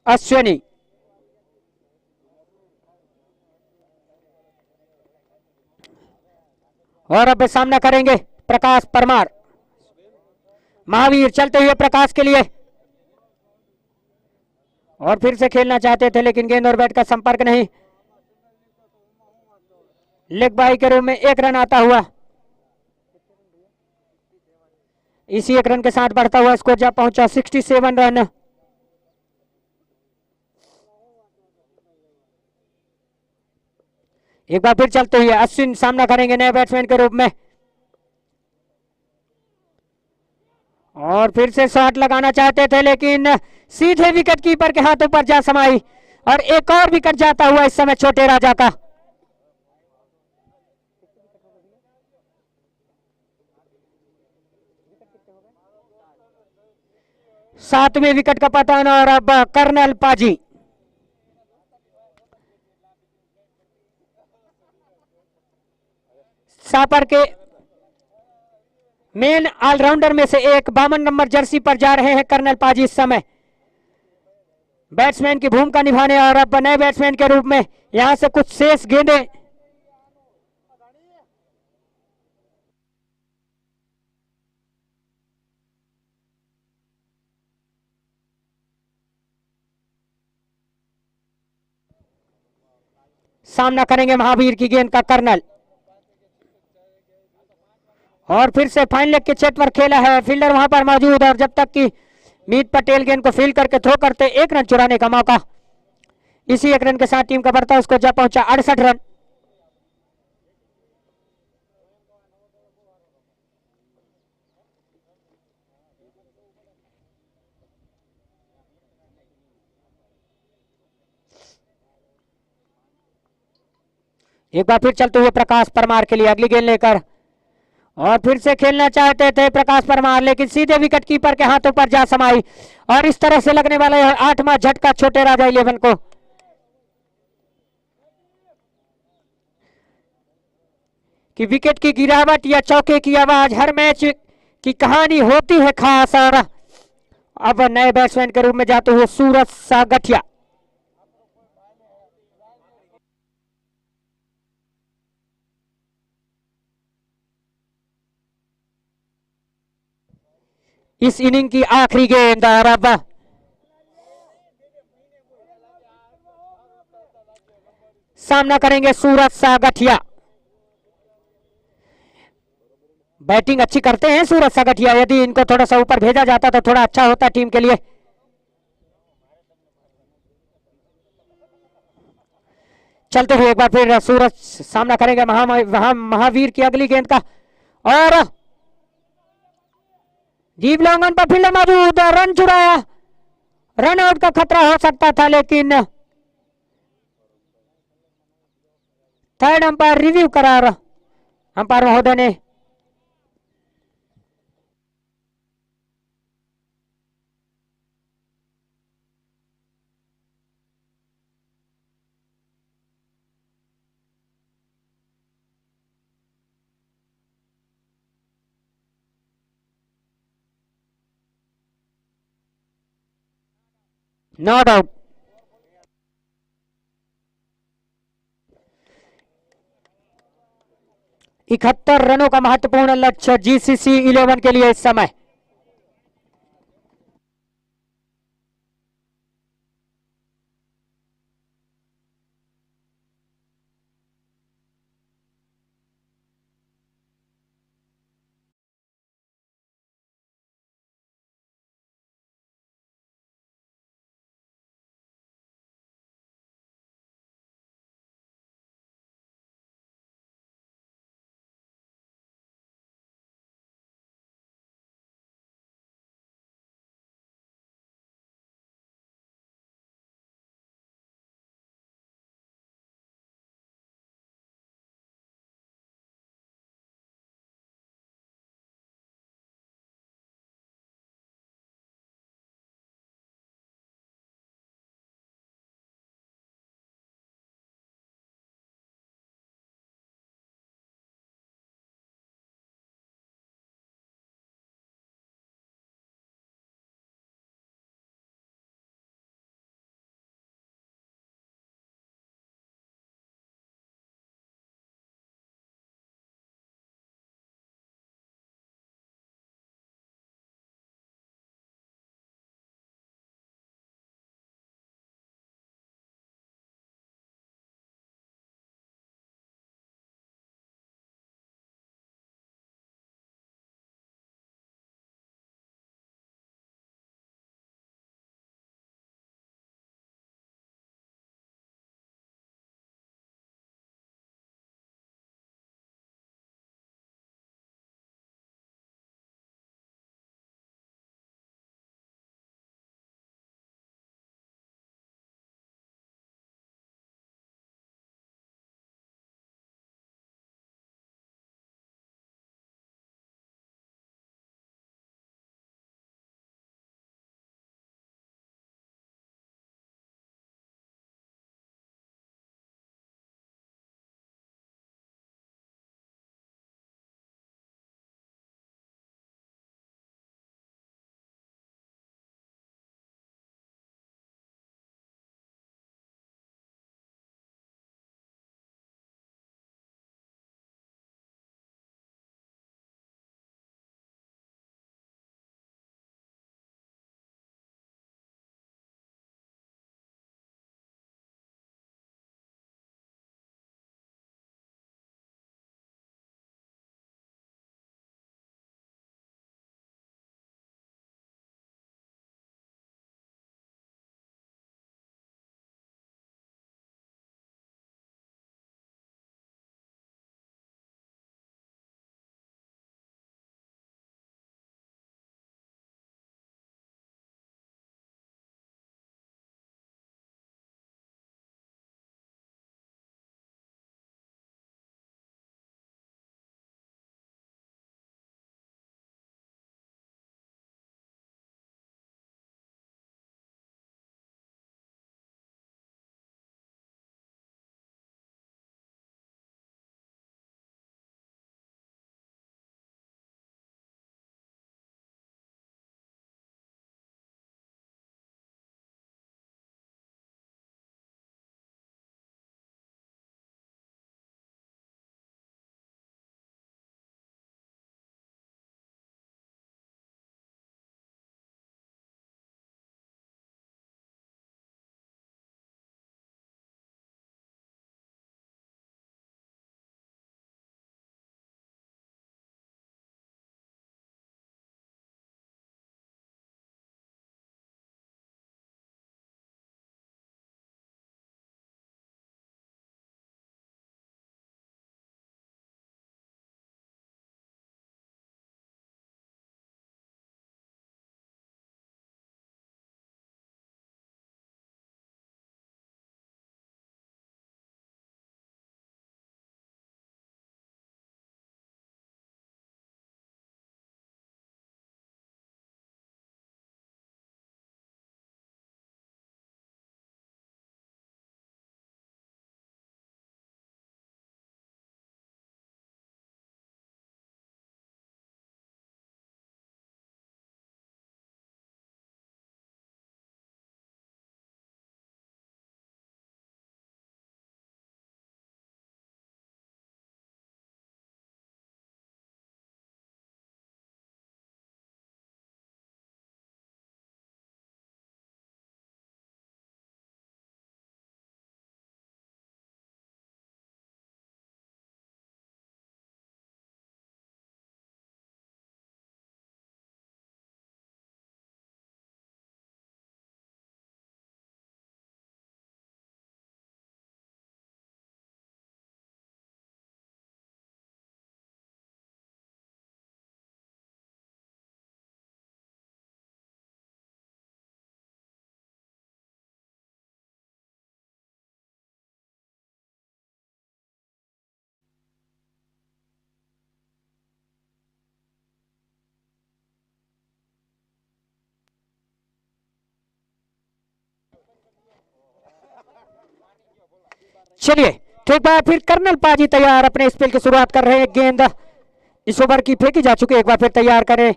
अश्विनी। और अब सामना करेंगे प्रकाश परमार। महावीर चलते हुए प्रकाश के लिए, और फिर से खेलना चाहते थे लेकिन गेंद और बैट का संपर्क नहीं। लेग बाई के रूप में 1 रन आता हुआ, इसी 1 रन के साथ बढ़ता हुआ स्कोर जा पहुंचा 67 रन। एक बार फिर चलते हुए अश्विन सामना करेंगे नए बैट्समैन के रूप में, और फिर से शॉट लगाना चाहते थे लेकिन सीधे विकेट कीपर के हाथों पर जा समाई, और एक और विकेट जाता हुआ इस समय छोटे राजा का। सातवें विकेट का पतन, और अब कर्नल पाजी सापर के मेन ऑलराउंडर में से एक 52 नंबर जर्सी पर जा रहे हैं कर्नल पाजी इस समय बैट्समैन की भूमिका निभाने, और अब नए बैट्समैन के रूप में यहां से कुछ शेष गेंदें सामना करेंगे महावीर की गेंद का कर्नल, और फिर से फाइन लेग के क्षेत्र पर खेला है, फील्डर वहां पर मौजूद, और जब तक कि मीत पटेल गेंद को फील्ड करके थ्रो करते 1 रन चुराने का मौका। इसी 1 रन के साथ टीम का बढ़ता उसको जा पहुंचा 68 रन। एक बार फिर चलते हुए प्रकाश परमार के लिए अगली गेंद लेकर, और फिर से खेलना चाहते थे प्रकाश परमार लेकिन सीधे विकेट कीपर के हाथों पर जा समाई, और इस तरह से लगने वाला है 8वां झटका छोटे राजा 11 को। कि विकेट की गिरावट या चौके की आवाज हर मैच की कहानी होती है खास, और अब नए बैट्समैन के रूप में जाते हुए सूरज सागठिया। इस इनिंग की आखिरी गेंद, और अब सामना करेंगे सूरज सागठिया। बैटिंग अच्छी करते हैं सूरज सागठिया, यदि इनको थोड़ा सा ऊपर भेजा जाता तो थोड़ा अच्छा होता टीम के लिए। चलते हुए एक बार फिर सूरज सामना करेंगे महावीर की अगली गेंद का, और डीप लॉन्गन पर फील्डर मौजूद, रन चुराया, रन आउट का खतरा हो सकता था लेकिन थर्ड अंपायर रिव्यू करार अंपायर महोदय ने नॉट आउट। 71 रनों का महत्वपूर्ण लक्ष्य जीसीसी 11 के लिए इस समय। चलिए ठीक बार फिर कर्नल पाजी तैयार अपने स्पेल की शुरुआत कर रहे हैं। गेंद इस ओवर की फेंकी जा चुकी है, एक बार फिर तैयार करें,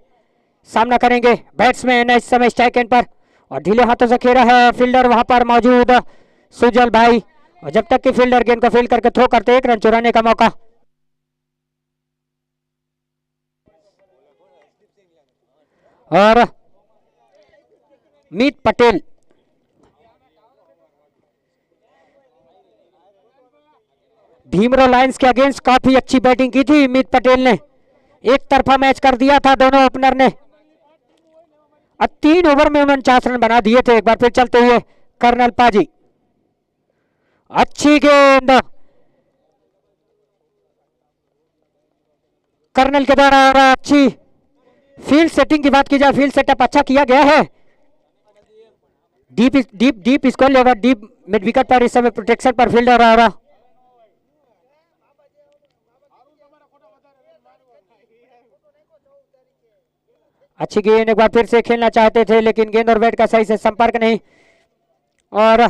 सामना करेंगे बैट्समैन इस समय स्ट्राइक एंड पर और ढीले हाथों से खेला है फील्डर वहां पर मौजूद सुजल भाई, और जब तक कि फील्डर गेंद को फील्ड करके थ्रो करते 1 रन चुराने का मौका। और मीत पटेल भीमराव लायंस के अगेंस्ट काफी अच्छी बैटिंग की थी मीत पटेल ने, एक तरफा मैच कर दिया था दोनों ओपनर ने, अब 3 ओवर में 49 रन बना दिए थे। एक बार फिर चलते हुए कर्नल पाजी, अच्छी गेंद कर्नल के द्वारा और अच्छी फील्ड सेटिंग की बात की जाए, फील्ड सेटअप अच्छा किया गया है। Deep deep deep score level deep mid wicket पर इस समय प्रोटेक्शन पर फील्डर आ रहा। अच्छी गेंद, एक बार फिर से खेलना चाहते थे लेकिन गेंद और बैट का सही से संपर्क नहीं, और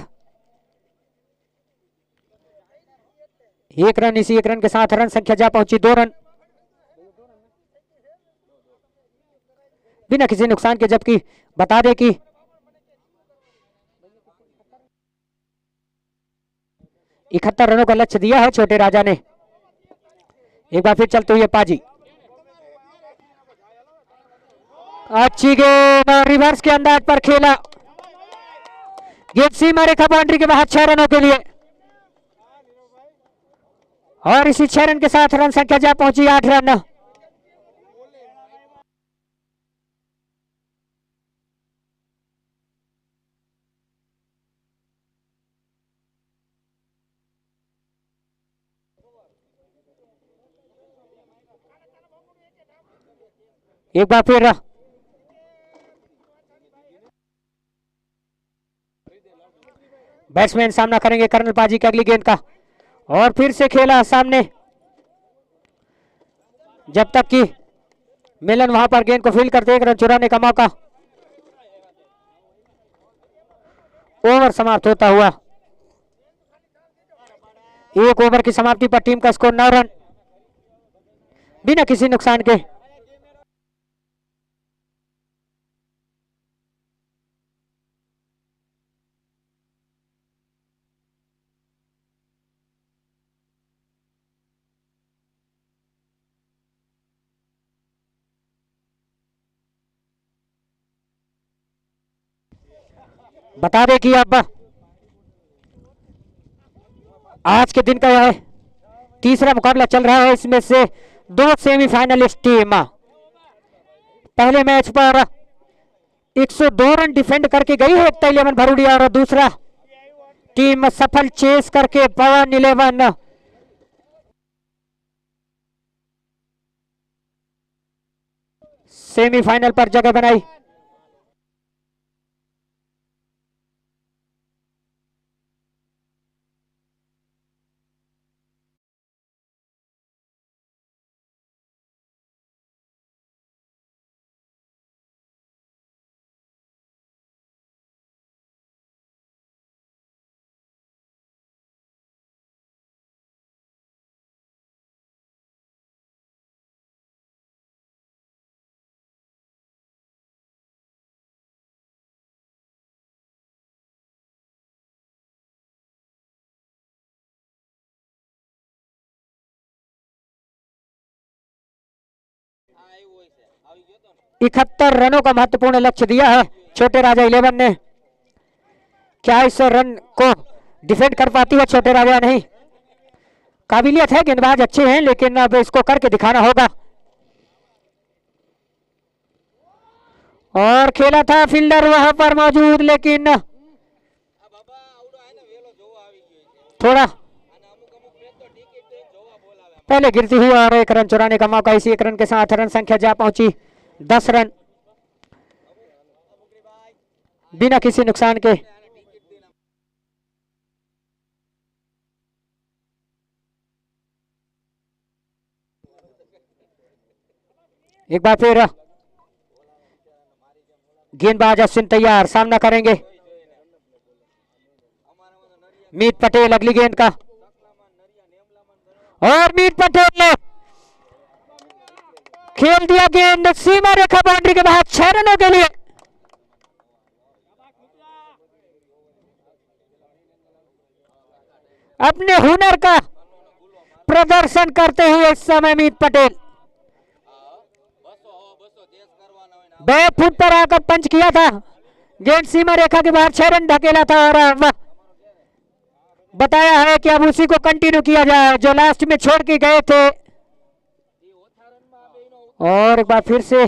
1 रन, इसी 1 रन के साथ रन संख्या जा पहुंची 2 रन बिना किसी नुकसान के, जबकि बता दें कि इकहत्तर रनों का लक्ष्य दिया है छोटे राजा ने। एक बार फिर चलते हुए पाजी, अच्छी गेंद रिवर्स के अंदाज पर खेला, गेंद सीमा रेखा बाउंड्री के बाहर 6 रनों के लिए, और इसी 6 रन के साथ रन संख्या जा पहुंची 8 रन। एक बार फिर बैट्समैन सामना करेंगे कर्नल पाजी की अगली गेंद का, और फिर से खेला सामने, जब तक कि मिलन वहां पर गेंद को फील्ड करते 1 रन चुराने का मौका। ओवर समाप्त होता हुआ 1 ओवर की समाप्ति पर टीम का स्कोर 9 रन बिना किसी नुकसान के। बता दें कि अब आज के दिन का यह तीसरा मुकाबला चल रहा है, इसमें से 2 सेमीफाइनलिस्ट टीम पहले मैच पर 102 रन डिफेंड करके गई है एकता 11 भरूडिया, और दूसरा टीम सफल चेस करके पवन 11 सेमीफाइनल पर जगह बनाई। इकहत्तर रनों का महत्वपूर्ण लक्ष्य दिया है छोटे राजा 11 ने, क्या इस रन को डिफेंड कर पाती है छोटे राजा? नहीं, काबिलियत है, गेंदबाज अच्छे हैं, लेकिन अब इसको करके दिखाना होगा। और खेला था फील्डर वहां पर मौजूद, लेकिन थोड़ा पहले गिरती हुई, और 1 रन चुराने का मौका, इसी 1 रन के साथ रन संख्या जा पहुंची 10 रन बिना किसी नुकसान के। एक बार फिर गेंदबाज अश्विन तैयार, सामना करेंगे मीत पटेल अगली गेंद का, और मीत पटेल ने खेल दिया गेंद सीमा रेखा बाउंड्री के बाहर 6 रनों के लिए। अपने हुनर का प्रदर्शन करते हुए इस समय मीत पटेल 2 फुट पर आकर पंच किया था, गेंद सीमा रेखा के बाहर 6 रन ढकेला था और बताया है कि अब उसी को कंटिन्यू किया जाए जो लास्ट में छोड़ के गए थे। और एक बार फिर से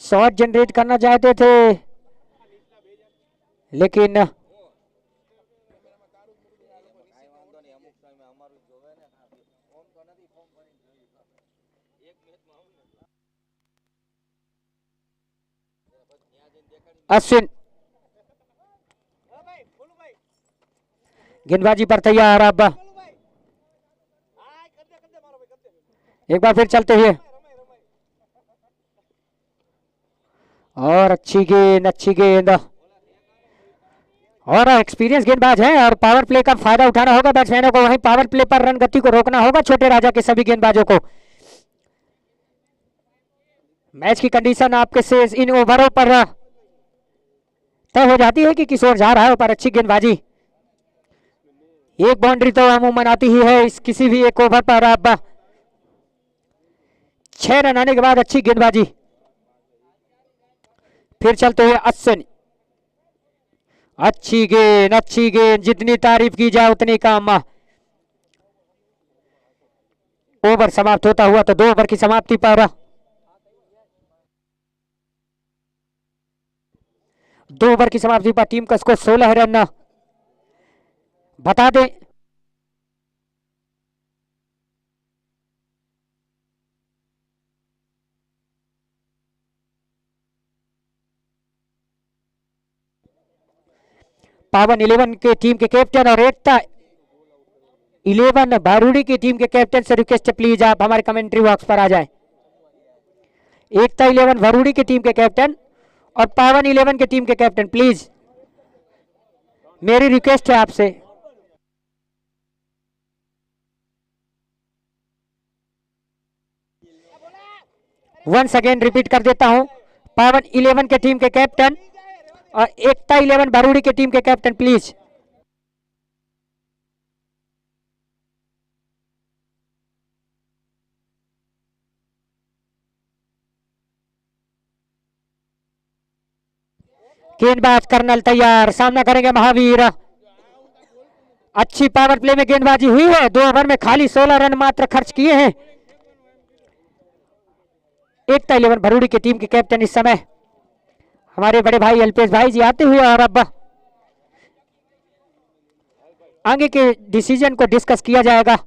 शॉट जनरेट करना चाहते थे लेकिन अश्विन गेंदबाजी पर तैयार। अब एक बार फिर चलते हुए और अच्छी गेंद और एक्सपीरियंस गेंदबाज है और पावर प्ले का फायदा उठाना होगा बैट्समैनों को, वहीं पावर प्ले पर रन गति को रोकना होगा छोटे राजा के सभी गेंदबाजों को। मैच की कंडीशन आपके से इन ओवरों पर तय हो जाती है कि किस ओर जा रहा है। पर अच्छी गेंदबाजी, एक बाउंड्री तो अमूमन आती ही है इस किसी भी एक ओवर पर। अब 6 रन आने के बाद अच्छी गेंदबाजी। फिर चलते हुए अश्विन, अच्छी गेंद जितनी तारीफ की जाए उतनी कम। ओवर समाप्त होता हुआ तो 2 ओवर की समाप्ति पर 2 ओवर की समाप्ति पर टीम का स्कोर 16 रन। बता दें पावन 11 के टीम के कैप्टन और एकता 11 बारूडी की टीम के कैप्टन से रिक्वेस्ट है प्लीज आप हमारे कमेंट्री बॉक्स पर आ जाएं। एकता 11 बारूडी की टीम के कैप्टन और पावन 11 के टीम के कैप्टन, प्लीज मेरी रिक्वेस्ट है आपसे। वंस अगेन रिपीट कर देता हूं, पावन 11 के टीम के कैप्टन और एकता 11 बारूडी के टीम के कैप्टन प्लीज। गेंदबाज कर्नल तैयार, सामना करेंगे महावीर। अच्छी पावर प्ले में गेंदबाजी हुई है, 2 ओवर में खाली 16 रन मात्र खर्च किए हैं। एकता 11 भरूड़ी की टीम के कैप्टन इस समय हमारे बड़े भाई अल्पेश भाई जी आते हुए और अब आगे के डिसीजन को डिस्कस किया जाएगा।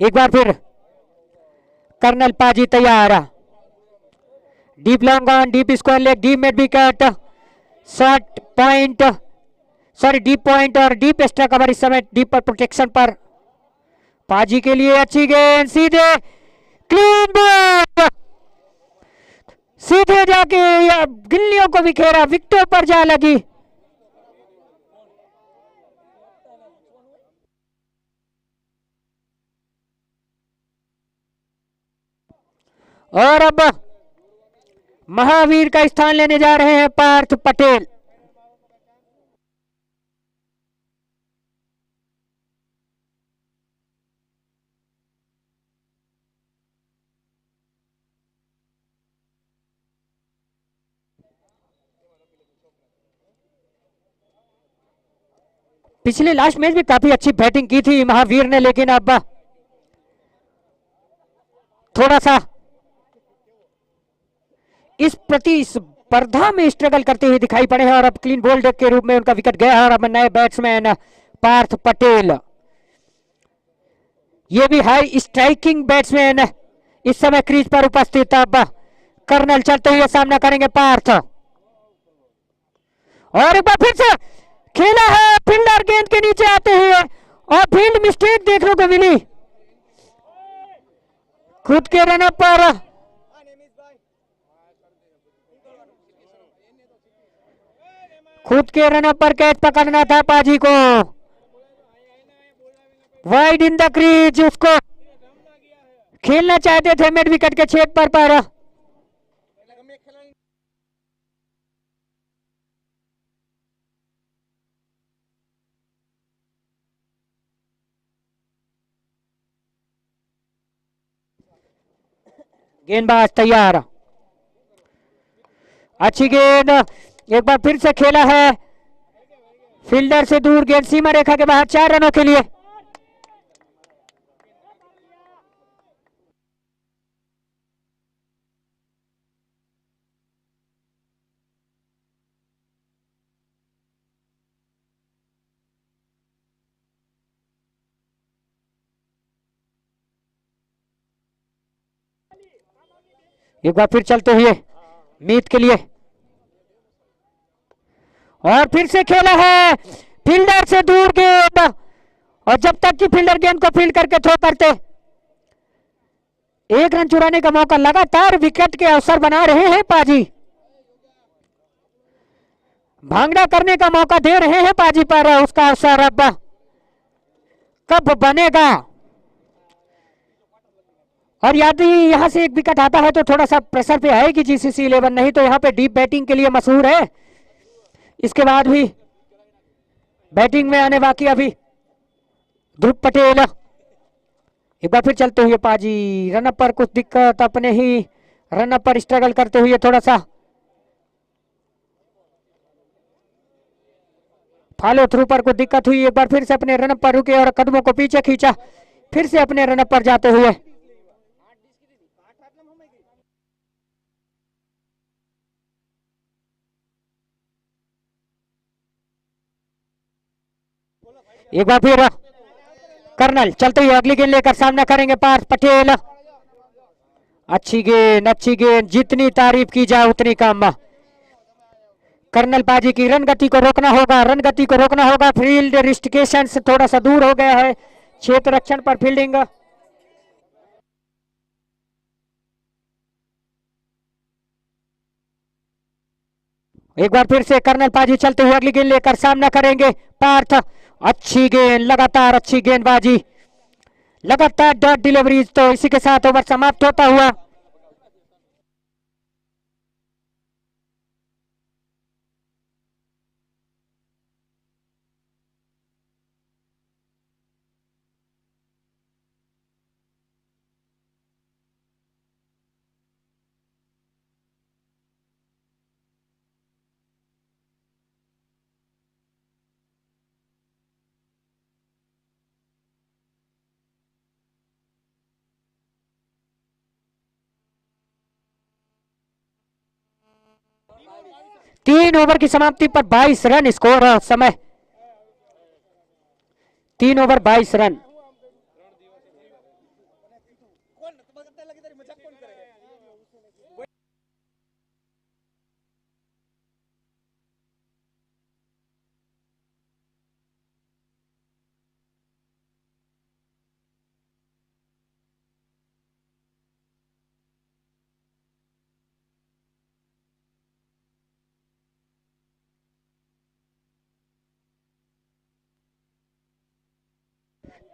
एक बार फिर कर्नल पाजी तैयार, deep long on, deep square leg, deep mid wicket, short point, sorry deep point और डीप एक्स्ट्रा कवर इस समय डीप पर प्रोटेक्शन पर पाजी के लिए। अच्छी गेंद सीधे क्लीन बॉल, सीधे जाके गिल्लियों को बिखेरा, विकेटों पर जा लगी। और अब महावीर का स्थान लेने जा रहे हैं पार्थ पटेल। पिछले लास्ट मैच में काफी अच्छी बैटिंग की थी महावीर ने, लेकिन अब थोड़ा सा इस प्रतिस्पर्धा में स्ट्रगल करते हुए दिखाई पड़े हैं और अब क्लीन बोल्ड के रूप में उनका विकेट गया है। और अब नए बैट्समैन पार्थ पटेल, ये भी हाई स्ट्राइकिंग बैट्समैन इस समय क्रीज पर उपस्थित। अब कर्नल चलते हुए सामना करेंगे पार्थ, और एक बार फिर से खेला है, फील्डर गेंद के नीचे आते हुए और फील्ड मिस्टेक देखने को मिली। खुद के रन पर कैच पकड़ना था पाजी को। वाइड इन द क्रीज, उसको खेलना चाहते थे मिड विकेट के छेद पर गेंदबाज तैयार, अच्छी गेंद, एक बार फिर से खेला है, फील्डर से दूर, गेंद सीमा रेखा के बाहर, 4 रनों के लिए। एक बार फिर चलते हुए मीत के लिए, और फिर से खेला है, फील्डर से दूर गेंद, और जब तक कि फील्डर गेंद को फील्ड करके थ्रो करते, 1 रन चुराने का मौका, लगातार विकेट के अवसर बना रहे हैं पाजी, भांगड़ा करने का मौका दे रहे हैं पाजी पर, उसका अवसर अब कब बनेगा। और यदि यहां से एक विकेट आता है तो थोड़ा सा प्रेशर पे आएगी जीसीसी 11, नहीं तो यहां पे डीप बैटिंग के लिए मशहूर है। इसके बाद भी बैटिंग में आने बाकी अभी ध्रुव पटेल। एक बार फिर चलते हुए पाजी, रनअप पर कुछ दिक्कत, अपने ही रनअप पर स्ट्रगल करते हुए थोड़ा सा फॉलो थ्रू पर कुछ दिक्कत हुई, एक बार फिर से अपने रनअप पर रुके और कदमों को पीछे खींचा, फिर से अपने रनअप पर जाते हुए एक बार फिर कर्नल चलते हुए अगली गेंद लेकर सामना करेंगे पार्थ पटेल। अच्छी गेंद, जितनी तारीफ की जाए उतनी कम। कर्नल बाजी की रन गति को रोकना होगा, फील्ड रिस्ट्रिक्शन से थोड़ा सा दूर हो गया है, क्षेत्र रक्षण पर फील्डिंग। एक बार फिर से कर्नल पाजी चलते हुए अगली गेंद लेकर सामना करेंगे पार्थ। अच्छी गेंद, लगातार अच्छी गेंदबाजी, लगातार डॉट डिलीवरीज, तो इसी के साथ ओवर समाप्त होता हुआ। तीन ओवर की समाप्ति पर 22 रन स्कोर, समय 3 ओवर 22 रन।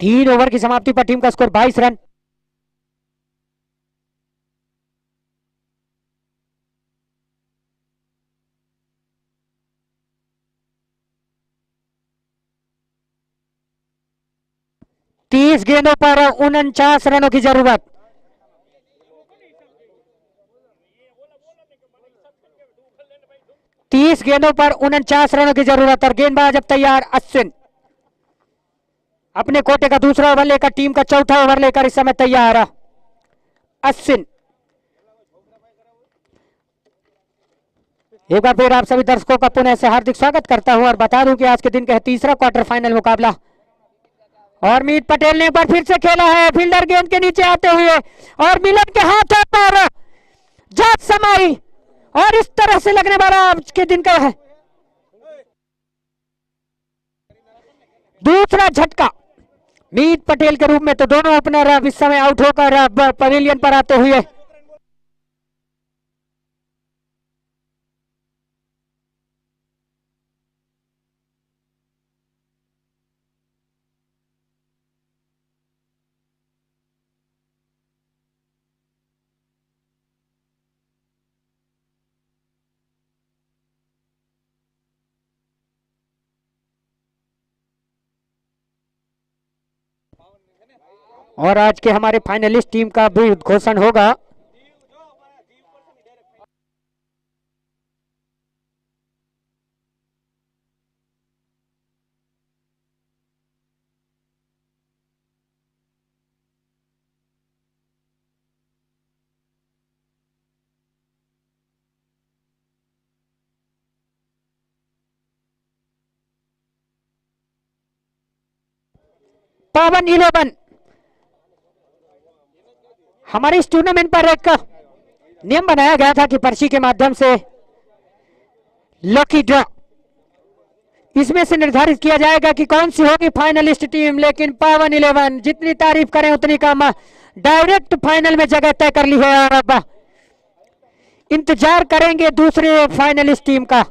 तीन ओवर की समाप्ति पर टीम का स्कोर 22 रन। तीस गेंदों पर 49 रनों की जरूरत। तीस गेंदों पर 49 रनों की जरूरत, और गेंदबाज अब तैयार अश्विन अपने कोटे का दूसरा ओवर लेकर, टीम का चौथा ओवर लेकर इस समय तैयार अश्विन। एक बार फिर आप सभी दर्शकों का पुनः से हार्दिक स्वागत करता हूं और बता दूं कि आज के दिन का तीसरा क्वार्टर फाइनल मुकाबला, और मीत पटेल ने एक बार फिर से खेला है, फील्डर गेंद के नीचे आते हुए और मिलन के हाथों पर जात समाई, और इस तरह से लगने वाला आज के दिन का है दूसरा झटका मीत पटेल के रूप में। तो दोनों ओपनर अब इस समय आउट होकर अब पवेलियन पर आते हुए और आज के हमारे फाइनलिस्ट टीम का भी घोषण होगा। पावन 11 हमारे इस टूर्नामेंट पर एक नियम बनाया गया था कि पर्ची के माध्यम से लकी ड्रॉ, इसमें से निर्धारित किया जाएगा कि कौन सी होगी फाइनलिस्ट टीम। लेकिन पावन 11 जितनी तारीफ करें उतनी कम, डायरेक्ट फाइनल में जगह तय कर ली है। और अब इंतजार करेंगे दूसरे फाइनलिस्ट टीम का।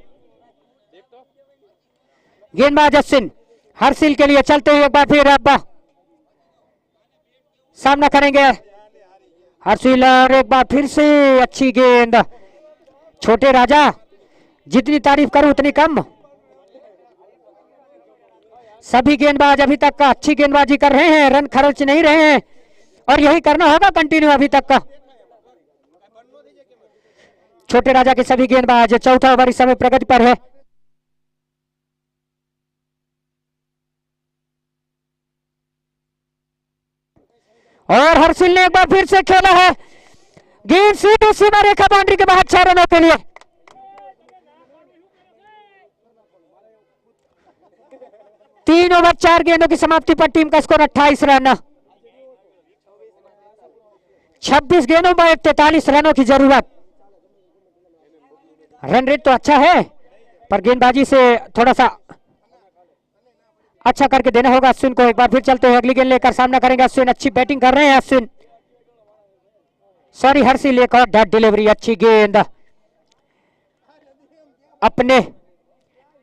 गेंदबाज अश्विन हर्षिल के लिए चलते हुए एक बार फिर अब सामना करेंगे हर्षिल। और एक बार फिर से अच्छी गेंद, छोटे राजा जितनी तारीफ करूं उतनी कम। सभी गेंदबाज अभी तक का अच्छी गेंदबाजी कर रहे हैं, रन खर्च नहीं रहे हैं और यही करना होगा कंटिन्यू अभी तक का। छोटे राजा के सभी गेंदबाज, चौथा ओवर इस समय प्रगति पर है। और हर्षिल ने एक बार फिर से खेला है, गेंद सीधी सीमा रेखा बाउंड्री के बाहर 6 रनों के लिए। तीन ओवर 4 गेंदों की समाप्ति पर टीम का स्कोर 28 रन। 26 गेंदों में 43 रनों की जरूरत। रन रेट तो अच्छा है पर गेंदबाजी से थोड़ा सा अच्छा करके देना होगा अश्विन को। एक बार फिर चलते हैं, अगली गेंद लेकर सामना करेंगे अश्विन। अच्छी बैटिंग कर रहे हैं अश्विन, सॉरी हर्षिल। एक और डॉट डिलीवरी, अच्छी गेंद। अपने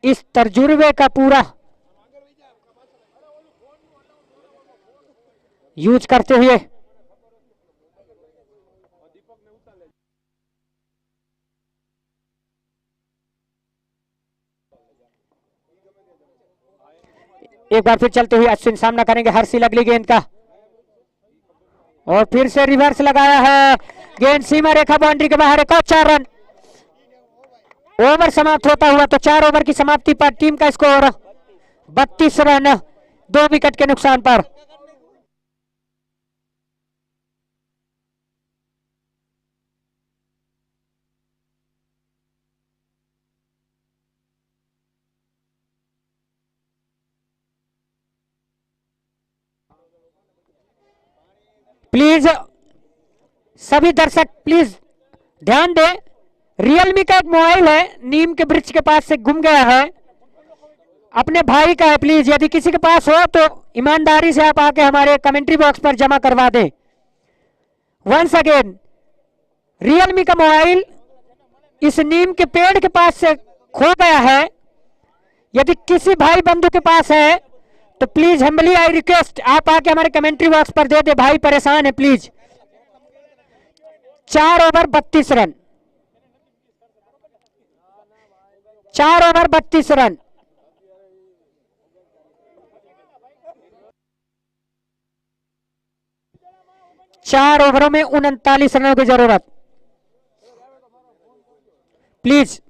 इस तजुर्बे का पूरा यूज करते हुए एक बार फिर चलते हुए अश्विन सामना करेंगे हर्षिल अगली गेंद का। और फिर से रिवर्स लगाया है, गेंद सीमा रेखा बाउंड्री के बाहर। एक और 4 रन। ओवर समाप्त होता हुआ तो 4 ओवर की समाप्ति पर टीम का स्कोर 32 रन, 2 विकेट के नुकसान पर। प्लीज सभी दर्शक प्लीज ध्यान दें, रियलमी का एक मोबाइल है, नीम के वृक्ष के पास से गुम गया है, अपने भाई का है। प्लीज यदि किसी के पास हो तो ईमानदारी से आप आके हमारे कमेंट्री बॉक्स पर जमा करवा दें। वंस अगेन, रियलमी का मोबाइल इस नीम के पेड़ के पास से खो गया है। यदि किसी भाई बंधु के पास है तो प्लीज हम्बली आई रिक्वेस्ट आप आके हमारे कमेंट्री बॉक्स पर दे दे, भाई परेशान है please. 4 over 32 run, 4 over 32 run. चार ओवरों में 39 रनों की जरूरत। प्लीज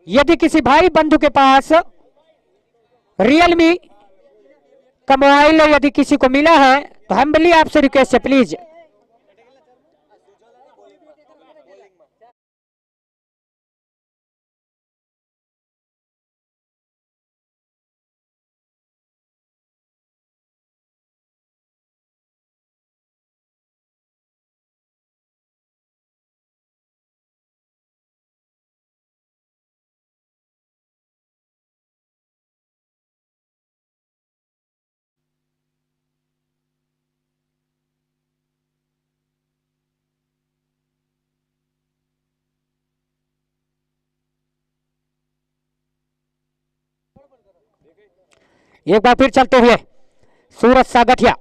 यदि किसी भाई बंधु के पास रियलमी का मोबाइल यदि किसी को मिला है तो हम्बली आपसे रिक्वेस्ट है प्लीज। एक बार फिर चलते हुए सूरज सागठिया,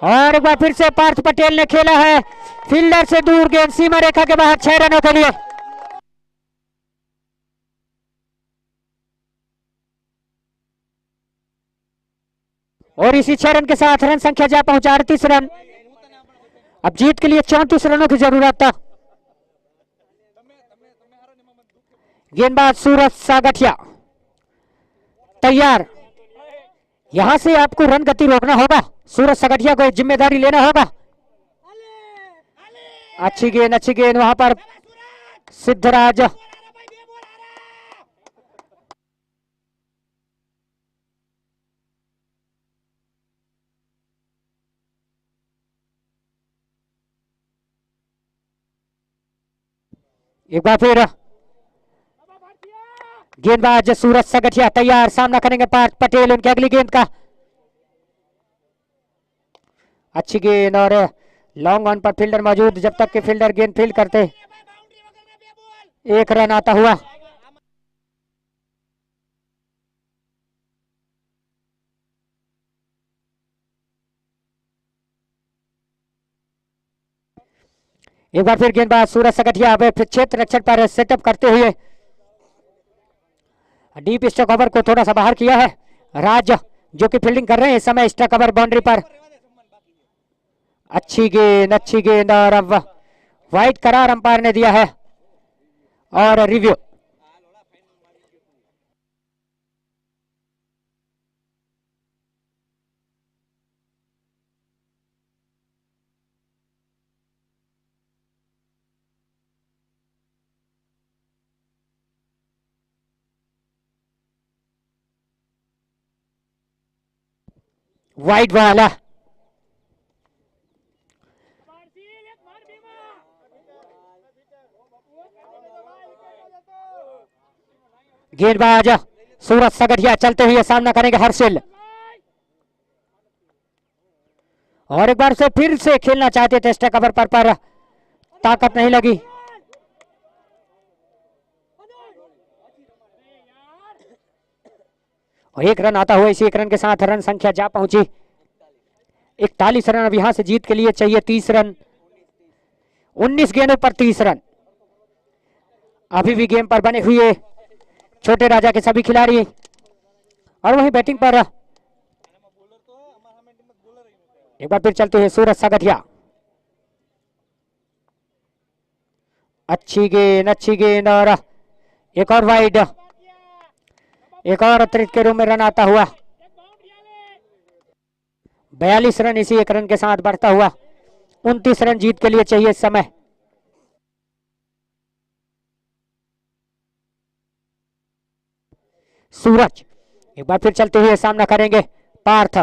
और एक बार फिर से पार्थ पटेल ने खेला है, फील्डर से दूर, गेंद सीमा रेखा के बाहर 6 रनों के लिए। और इसी 6 रन के साथ रन संख्या जा पहुंचा 38 रन। अब जीत के लिए 34 रनों की जरूरत था। गेंदबाज सूरज सागठिया तैयार। यहां से आपको रन गति रोकना होगा, सूरज सागठिया को जिम्मेदारी लेना होगा। अच्छी गेंद वहां पर सिद्धराज। एक बार फिर गेंदबाज सूरज सागठिया तैयार, सामना करेंगे पार्थ पटेल उनकी अगली गेंद का। अच्छी गेंद और लॉन्ग ऑन पर फील्डर मौजूद, जब तक के फील्डर गेंद फील्ड करते 1 रन आता हुआ। एक बार फिर गेंदबाज सूरज सागठिया फिर क्षेत्र रक्षण पर सेटअप करते हुए डीप स्टॉक कवर को थोड़ा सा बाहर किया है। राज जो कि फील्डिंग कर रहे हैं इस समय स्टॉक कवर बाउंड्री पर। अच्छी गेंद और अब वाइड करार अंपायर ने दिया है और रिव्यू। वाइड वाला गेंदबाज सूरज सागठिया चलते हुए सामना करेंगे हर्षिल। और एक बार से फिर से खेलना चाहते थे स्टैक कवर पर ताकत नहीं लगी। और 1 रन आता हुआ, इसी 1 रन के साथ रन संख्या जा पहुंची 41 रन। अब यहां से जीत के लिए चाहिए 30 रन। 19 गेंदों पर 30 रन। अभी भी गेम पर बने हुए छोटे राजा के सभी खिलाड़ी। और वहीं बैटिंग पर एक बार फिर चलते हुए सूरज सागठिया। अच्छी गेंद और एक और वाइड, एक और अतिरिक्त के रूप में रन आता हुआ। 42 रन इसी 1 रन के साथ बढ़ता हुआ। 29 रन जीत के लिए चाहिए इस समय। सूरज एक बार फिर चलते हुए सामना करेंगे पार्थ।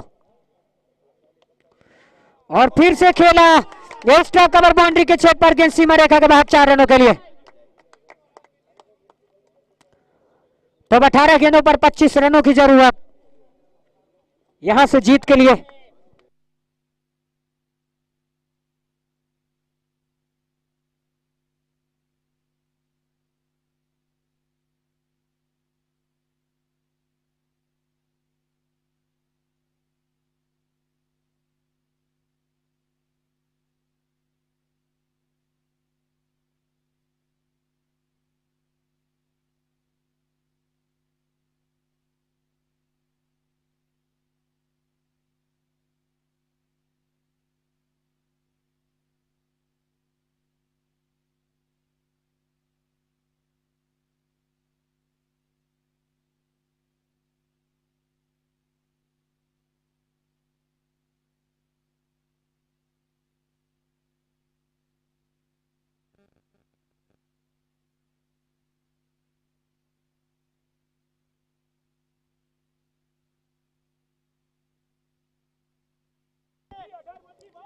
और फिर से खेला एक्स्ट्रा कवर बाउंड्री के छेद पर गेंद सीमा रेखा के बाहर 4 रनों के लिए। तो 18 गेंदों पर 25 रनों की जरूरत यहां से जीत के लिए।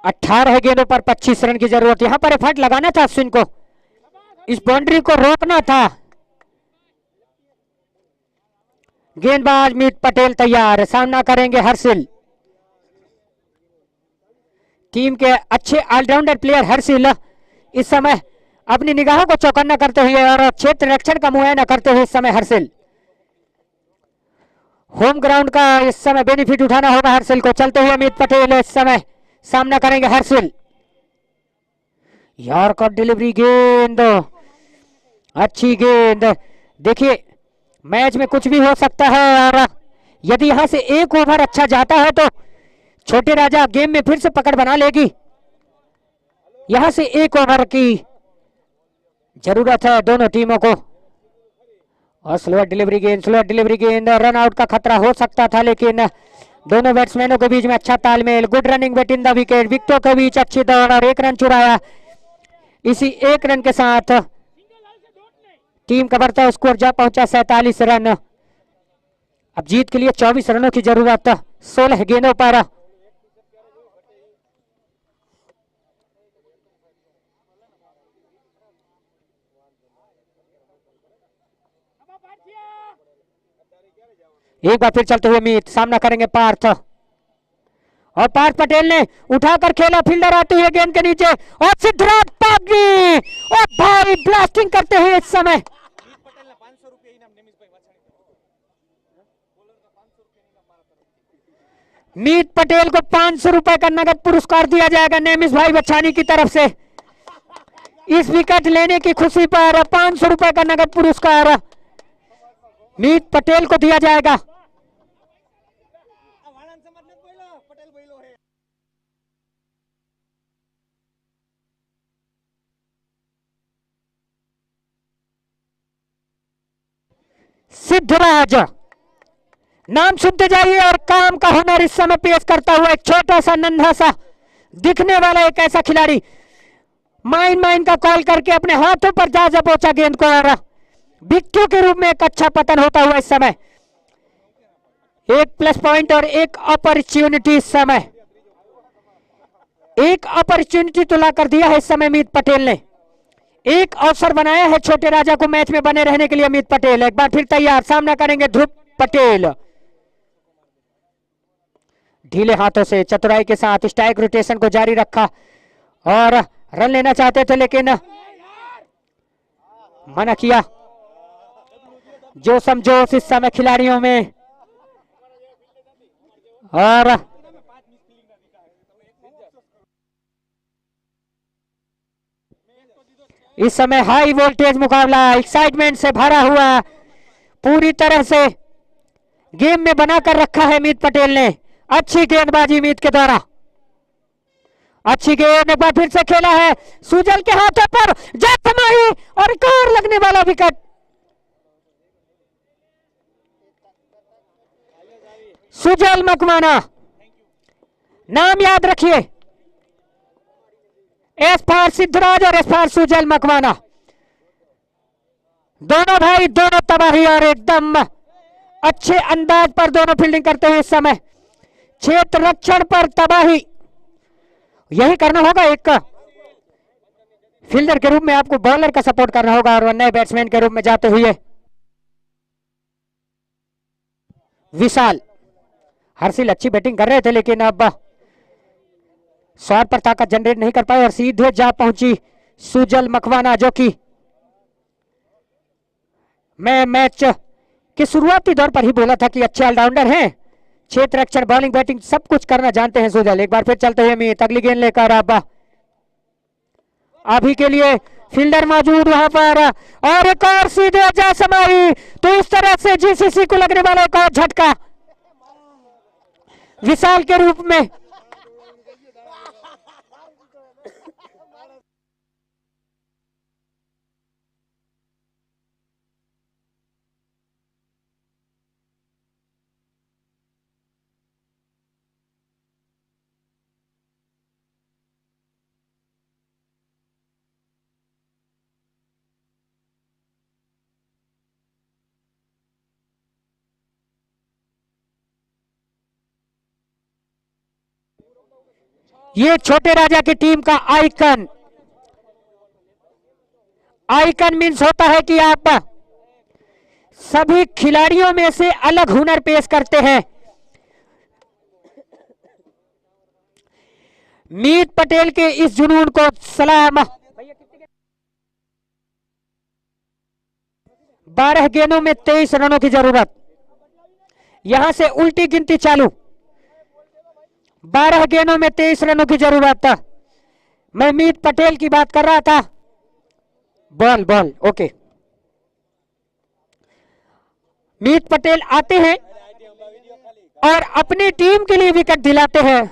अठारह गेंदों पर 25 रन की जरूरत। यहां पर एफर्ट लगाना था अश्विन को, इस बाउंड्री को रोकना था। गेंदबाज मीत पटेल तैयार, सामना करेंगे हर्षिल। टीम के अच्छे ऑलराउंडर प्लेयर हर्षिल इस समय अपनी निगाहों को चौकन्ना करते हुए और क्षेत्र रक्षण का मुआयना करते हुए इस समय हर्षिल। होम ग्राउंड का इस समय बेनिफिट उठाना होगा हर्षिल को। चलते हुए मीत पटेल इस समय सामना करेंगे हर्षिल। यॉर्कर डिलीवरी गेंद, अच्छी गेंद। देखिए मैच में कुछ भी हो सकता है और यदि यहां से एक ओवर अच्छा जाता है तो छोटे राजा गेम में फिर से पकड़ बना लेगी। यहां से 1 ओवर की जरूरत है दोनों टीमों को। और स्लो डिलीवरी गेंद रन आउट का खतरा हो सकता था, लेकिन दोनों बैट्समैनों के बीच में अच्छा तालमेल। Good running with in the wicket, विकेटों के बीच अच्छी दौड़ और 1 रन चुराया। इसी 1 रन के साथ टीम का बढ़ता स्कोर जा पहुंचा 47 रन। अब जीत के लिए 24 रनों की जरूरत 16 गेंदों पर। एक बार फिर चलते हुए मीत सामना करेंगे पार्थ, और पार्थ पटेल ने उठाकर खेला, फील्डर आती है गेंद के नीचे और सिद्धराज पागी और भाई ब्लास्टिंग करते हैं इस समय। मीत पटेल को 500 रुपए का नगद पुरस्कार दिया जाएगा नेमिस भाई बछानी की तरफ से। इस विकेट लेने की खुशी पर 500 रुपए का नगद पुरस्कार मीत पटेल को दिया जाएगा। सिद्धराज नाम सुनते जाइए और काम का हुनर इस समय पेश करता हुआ एक छोटा सा नन्हा सा दिखने वाला एक ऐसा खिलाड़ी माइन का कॉल करके अपने हाथों पर जा पहुंचा गेंद को, और विकेटों के रूप में एक अच्छा पतन होता हुआ इस समय। 1 प्लस पॉइंट और 1 अपॉर्चुनिटी इस समय, 1 अपॉर्चुनिटी तो लाकर दिया है इस समय मीत पटेल ने। 1 अवसर बनाया है छोटे राजा को मैच में बने रहने के लिए। मीत पटेल एक बार फिर तैयार, सामना करेंगे ध्रुव पटेल। ढीले हाथों से चतुराई के साथ स्ट्राइक रोटेशन को जारी रखा और रन लेना चाहते थे, लेकिन मना किया। जो समझो इस समय खिलाड़ियों में, और इस समय हाई वोल्टेज मुकाबला एक्साइटमेंट से भरा हुआ पूरी तरह से गेम में बनाकर रखा है मीत पटेल ने। अच्छी गेंदबाजी मीत के द्वारा, अच्छी गेंद एक बार फिर से खेला है, सुजल के हाथों पर जमाई और एक और लगने वाला विकेट। सुजल मकवाना नाम याद रखिए, एस फार सिद्धराज और एस फार सुजल मकवाना, दोनों भाई दोनों तबाही और एकदम अच्छे अंदाज पर दोनों फील्डिंग करते हुए इस समय। क्षेत्र रक्षण पर तबाही, यही करना होगा। एक फील्डर के रूप में आपको बॉलर का सपोर्ट करना होगा और नए बैट्समैन के रूप में जाते हुए विशाल हर्षिल अच्छी बैटिंग कर रहे थे, लेकिन अब शॉट पर ताकत जनरेट नहीं कर पाए और सीधे जा पहुंची सुजल मकवाना, जो कि मैं मैच के शुरुआती दौर पर ही बोला था कि अच्छे ऑलराउंडर हैं, क्षेत्र रक्षण बॉलिंग बैटिंग सब कुछ करना जानते हैं सुजल। एक बार फिर चलते हुए मीत अगली गेंद लेकर अब अभी के लिए फील्डर मौजूद वहां पर, और एक और सीधे जा समाई। तो इस तरह से जीसीसी को लगने वाला एक और झटका विशाल के रूप में। ये छोटे राजा की टीम का आइकन, आइकन मीन्स होता है कि आप सभी खिलाड़ियों में से अलग हुनर पेश करते हैं। मीत पटेल के इस जुनून को सलाम। 12 गेंदों में 23 रनों की जरूरत, यहां से उल्टी गिनती चालू। 12 गेंदों में 23 रनों की जरूरत। मैं मीत पटेल की बात कर रहा था। Ball ball okay. Meet Patel आते हैं और अपनी टीम के लिए विकेट दिलाते हैं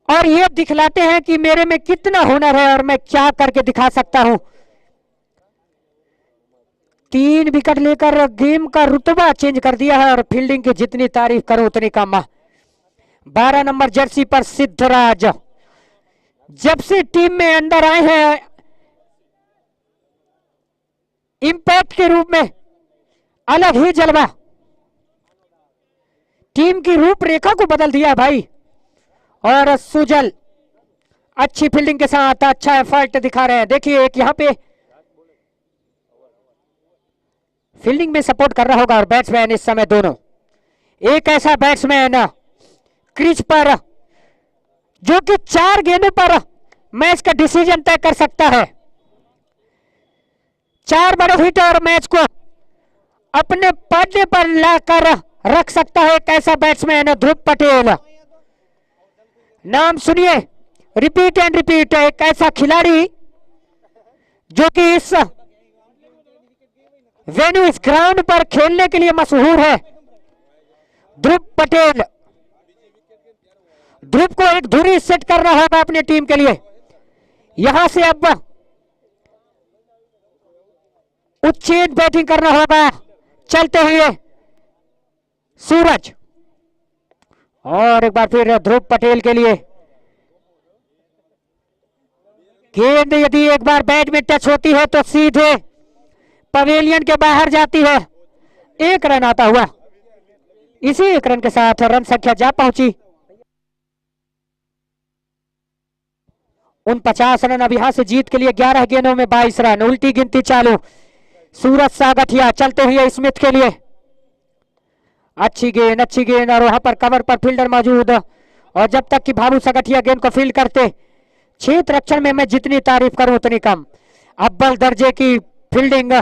और ये दिखलाते हैं कि मेरे में कितना हुनर है और मैं क्या करके दिखा सकता हूं। 3 विकेट लेकर गेम का रुतबा चेंज कर दिया है और फील्डिंग की जितनी तारीफ करो उतनी कम। 12 नंबर जर्सी पर सिद्धराज जब से टीम में अंदर आए हैं इंपैक्ट के रूप में अलग ही जलवा, टीम की रूपरेखा को बदल दिया भाई। और सुजल अच्छी फील्डिंग के साथ अच्छा एफर्ट दिखा रहे हैं। देखिए एक यहां पे फील्डिंग में सपोर्ट कर रहा होगा और बैट्समैन इस समय दोनों। एक ऐसा बैट्समैन क्रीज पर जो कि 4 गेंदों पर मैच का डिसीजन तय कर सकता है, 4 बड़े हिट और मैच को अपने पर्दे पर लाकर रख सकता है। एक ऐसा बैट्समैन ध्रुव पटेल, नाम सुनिए रिपीट एंड रिपीट। एक ऐसा खिलाड़ी जो कि इस वेन्यू इस ग्राउंड पर खेलने के लिए मशहूर है, ध्रुव पटेल। ध्रुव को एक धुरी सेट करना होगा अपनी टीम के लिए। यहां से अब उच्छेद बैटिंग करना होगा चलते हुए सूरज। और एक बार फिर ध्रुव पटेल के लिए गेंद यदि एक बार बैट में टच होती है तो सीधे पवेलियन के बाहर जाती है। 1 रन आता हुआ, इसी 1 रन के साथ रन संख्या जा पहुंची 49 रन। अब यहां से जीत के लिए 11 गेंदों में 22 रन। उल्टी गिनती चालू, सूरज सागठिया चलते हुए स्मिथ के लिए। अच्छी गेंद और वहां पर कवर पर फील्डर मौजूद। और जब तक कि भाभू सागठिया गेंद को फील्ड करते, क्षेत्र रक्षण में मैं जितनी तारीफ करूं उतनी कम। अव्वल दर्जे की फील्डिंग।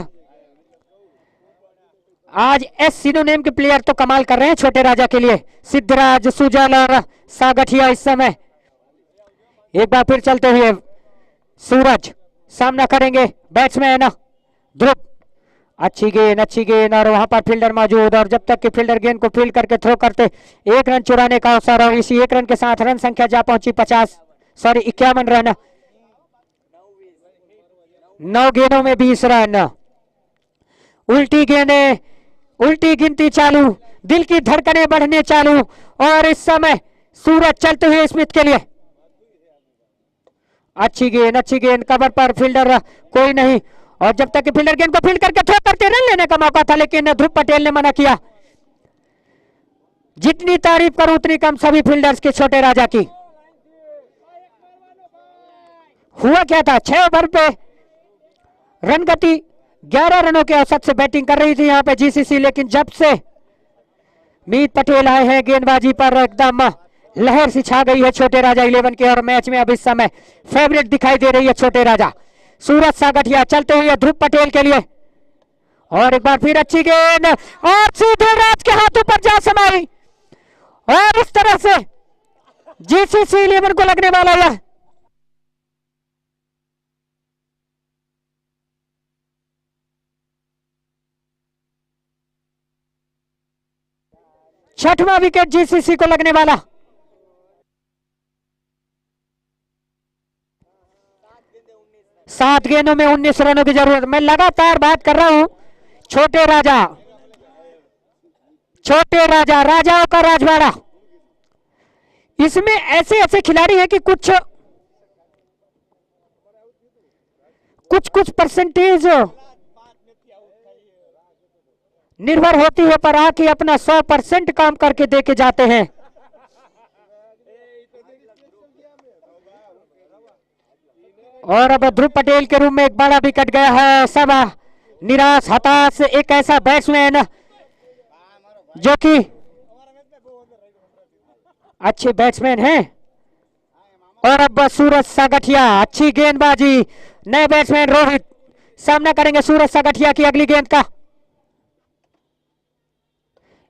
आज एस सिनोनेम के प्लेयर तो कमाल कर रहे हैं छोटे राजा के लिए। सिद्धराज, सुजल और सागठिया इस समय। एक बार फिर चलते हुए सूरज सामना करेंगे बैट्समैन ध्रुव। अच्छी गेंद और वहां पर फील्डर मौजूद। और जब तक कि फील्डर गेंद को फील्ड करके थ्रो करते, 1 रन चुराने का अवसर। और इसी 1 रन के साथ रन संख्या जा पहुंची 51 रन। 9 गेंदों में 20 रन। उल्टी गिनती चालू, दिल की धड़कनें बढ़ने चालू। और इस समय सूरज चलते हुए स्मिथ के लिए। अच्छी गेंद कवर पर फील्डर कोई नहीं। और जब तक कि फील्डर गेंद को फील्ड करके थ्रो करके रन लेने का मौका था, लेकिन ध्रुव पटेल ने मना किया। जितनी तारीफ करूं उतनी कम सभी फील्डर्स के छोटे राजा की। हुआ क्या था, 6 ओवर पे रन गति 11 रनों के औसत से बैटिंग कर रही थी यहां पे जीसीसी। लेकिन जब से मीत पटेल आए हैं गेंदबाजी पर एकदम लहर सी छा गई है छोटे राजा 11 के। और मैच में अब इस समय फेवरेट दिखाई दे रही है छोटे राजा। सूरज सागठिया चलते हुए ध्रुव पटेल के लिए। और एक बार फिर अच्छी गेंद और सीधे राज के हाथों पर जा समाई। और इस तरह से जीसीसी 11 को लगने वाला है 6वां विकेट जीसीसी को लगने वाला। सात गेंदों में 19 रनों की जरूरत। मैं लगातार बात कर रहा हूं छोटे राजा राजाओं का राजवाड़ा। इसमें ऐसे खिलाड़ी हैं कि कुछ परसेंटेज निर्भर होती है पर आके अपना 100% काम करके देके जाते हैं। और अब ध्रुव पटेल के रूप में एक बड़ा विकेट गया है। सब निराश हताश। एक ऐसा बैट्समैन जो कि अच्छे बैट्समैन हैं। और अब सूरज सागठिया अच्छी गेंदबाजी। नए बैट्समैन रोहित सामना करेंगे सूरज सागठिया की अगली गेंद का।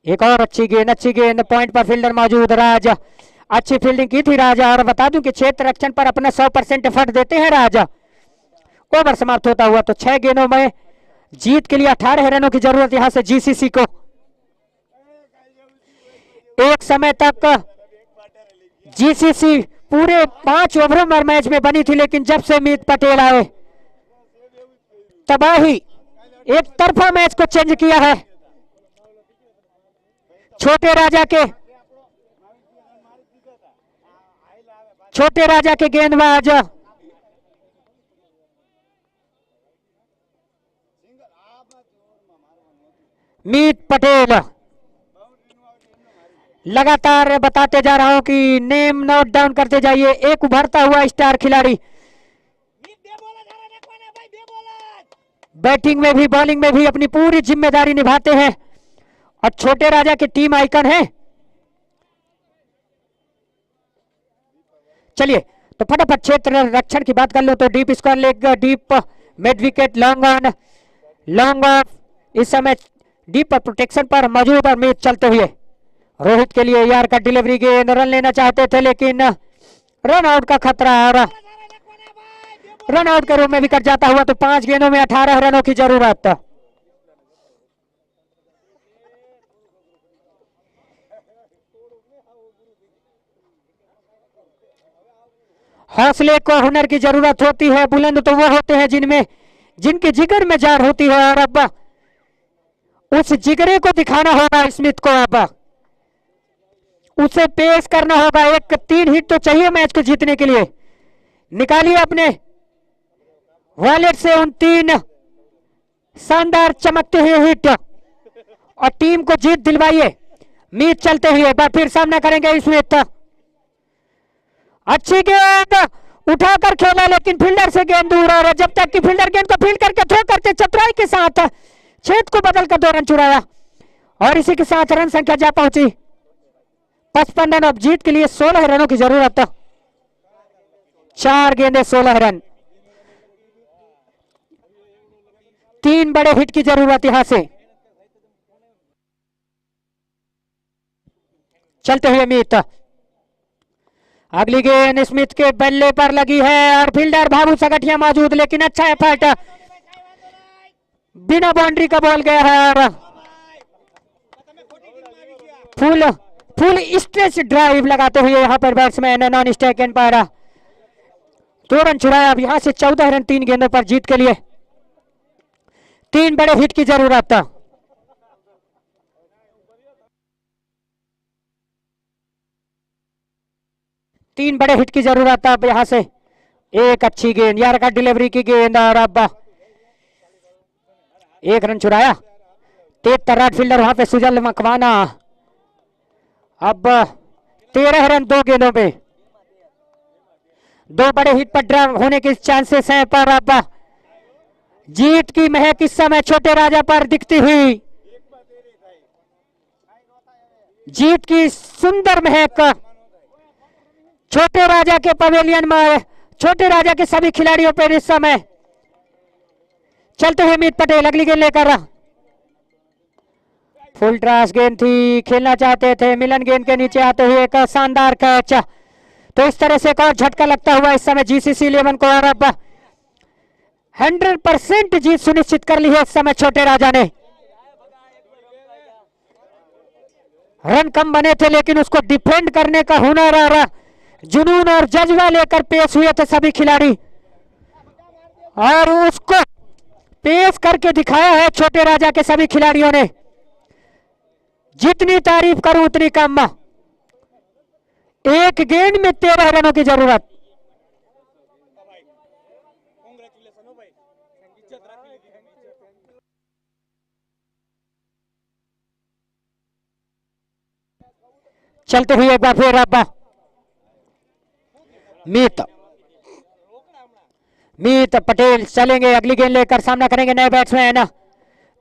एक और अच्छी गेंद पॉइंट पर फील्डर मौजूद राज। अच्छी फील्डिंग की थी राजा। और बता दूं कि क्षेत्र रक्षण पर अपना 100% एफर्ट देते हैं राजा। ओवर समाप्त होता हुआ तो 6 गेंदों में जीत के लिए 18 रनों की जरूरत यहां से जीसीसी को। समय तक जीसीसी पूरे 5 ओवरों में मैच में बनी थी, लेकिन जब से मीत पटेल आए तबाही, एक तरफा मैच को चेंज किया है। छोटे राजा के गेंदबाज मीत पटेल, लगातार बताते जा रहा हूं कि नेम नोट डाउन करते जाइए। एक उभरता हुआ स्टार खिलाड़ी, बैटिंग में भी बॉलिंग में भी अपनी पूरी जिम्मेदारी निभाते हैं और छोटे राजा के टीम आइकन हैं। चलिए तो फटाफट क्षेत्र रक्षण की बात कर लो तो deep square leg, deep mid wicket, long on, long off, इस समय डीप पर प्रोटेक्शन पर मौजूद और मैच चलते हुए रोहित के लिए यार का डिलीवरी गेंद, रन लेना चाहते थे लेकिन रन आउट का खतरा, और रन आउट के रूप में विकेट जाता हुआ तो 5 गेंदों में 18 रनों की जरूरत। हौसले को हुनर की जरूरत होती है। बुलंद तो वो होते हैं जिनके जिगर में जान होती है, और अब उस जिगरे को दिखाना होगा स्मिथ को, अब उसे पेश करना होगा। एक 3 हिट तो चाहिए मैच को जीतने के लिए। निकालिए अपने वॉलेट से उन 3 शानदार चमकते हुए हिट और टीम को जीत दिलवाइए। मीत चलते हुए बार फिर सामना करेंगे स्मिथ। अच्छी गेंद उठाकर खेला लेकिन फील्डर से गेंद दूर, और जब तक कि फील्डर गेंद को फील्ड करके थ्रो करते चतुराई के साथ छेद को बदलकर 2 रन चुराया और इसी के साथ रन संख्या जा पहुंची 55 रन। अब जीत के लिए 16 रनों की जरूरत। 4 गेंदें 16 रन, 3 बड़े हिट की जरूरत यहां से। चलते हुए मीत, अगली गेंद स्मिथ के बल्ले पर लगी है और फील्डर भाभू सगटिया मौजूद, लेकिन अच्छा एफर्ट, बिना बाउंड्री का बॉल गया है और फुल स्ट्रेच ड्राइव लगाते हुए यहां पर बैट्समैन नॉन स्ट्राइक एंड पर 2 रन छुड़ाया। अब यहां से 14 रन 3 गेंदों पर जीत के लिए 3 बड़े हिट की जरूरत। तीन बड़े हिट की जरूरत। अब यहां से एक अच्छी गेंद, यार का डिलीवरी की गेंद, और अब 1 रन चुराया। तेज तर्रार फील्डर वहां पे सुजल मकवाना। अब 13 रन 2 गेंदों पे, 2 बड़े हिट पर ड्रा होने के चांसेस हैं, पर अब जीत की महक इस समय छोटे राजा पर दिखती हुई, जीत की सुंदर महक छोटे राजा के पवेलियन में, छोटे राजा के सभी खिलाड़ियों पर इस समय। चलते हुए मीत पटेल अगली गेंद लेकर, फुल ड्रास गेंद थी, खेलना चाहते थे, मिलन गेंद के नीचे आते हुए एक शानदार कैच। तो इस तरह से एक और झटका लगता हुआ इस समय जीसीसी 11 को, और अब 100% जीत सुनिश्चित कर ली है इस समय छोटे राजा ने। रन कम बने थे लेकिन उसको डिफेंड करने का हुनर और जुनून और जज्बा लेकर पेश हुए थे सभी खिलाड़ी, और उसको पेश करके दिखाया है छोटे राजा के सभी खिलाड़ियों ने। जितनी तारीफ करूं उतनी कम। एक गेंद में 13 रनों की जरूरत। चलते हुए एक बार फिर अब मीत पटेल चलेंगे, अगली गेंद लेकर सामना करेंगे नए बैट्समैन।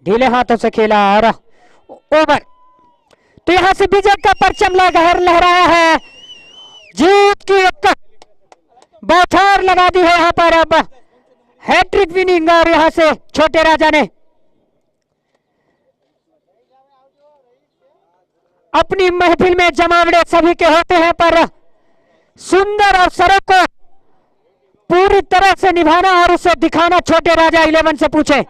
ढीले हाथों से खेला और ओवर, तो यहां से विजय का परचम लहराया है। जीत की एक बौछार लगा दी है यहां पर। अब हैट्रिक विनिंग, और यहां से छोटे राजा ने अपनी महफिल में जमावड़े सभी के होते हैं, पर सुंदर अवसरों को पूरी तरह से निभाना और उसे दिखाना छोटे राजा 11 से पूछे।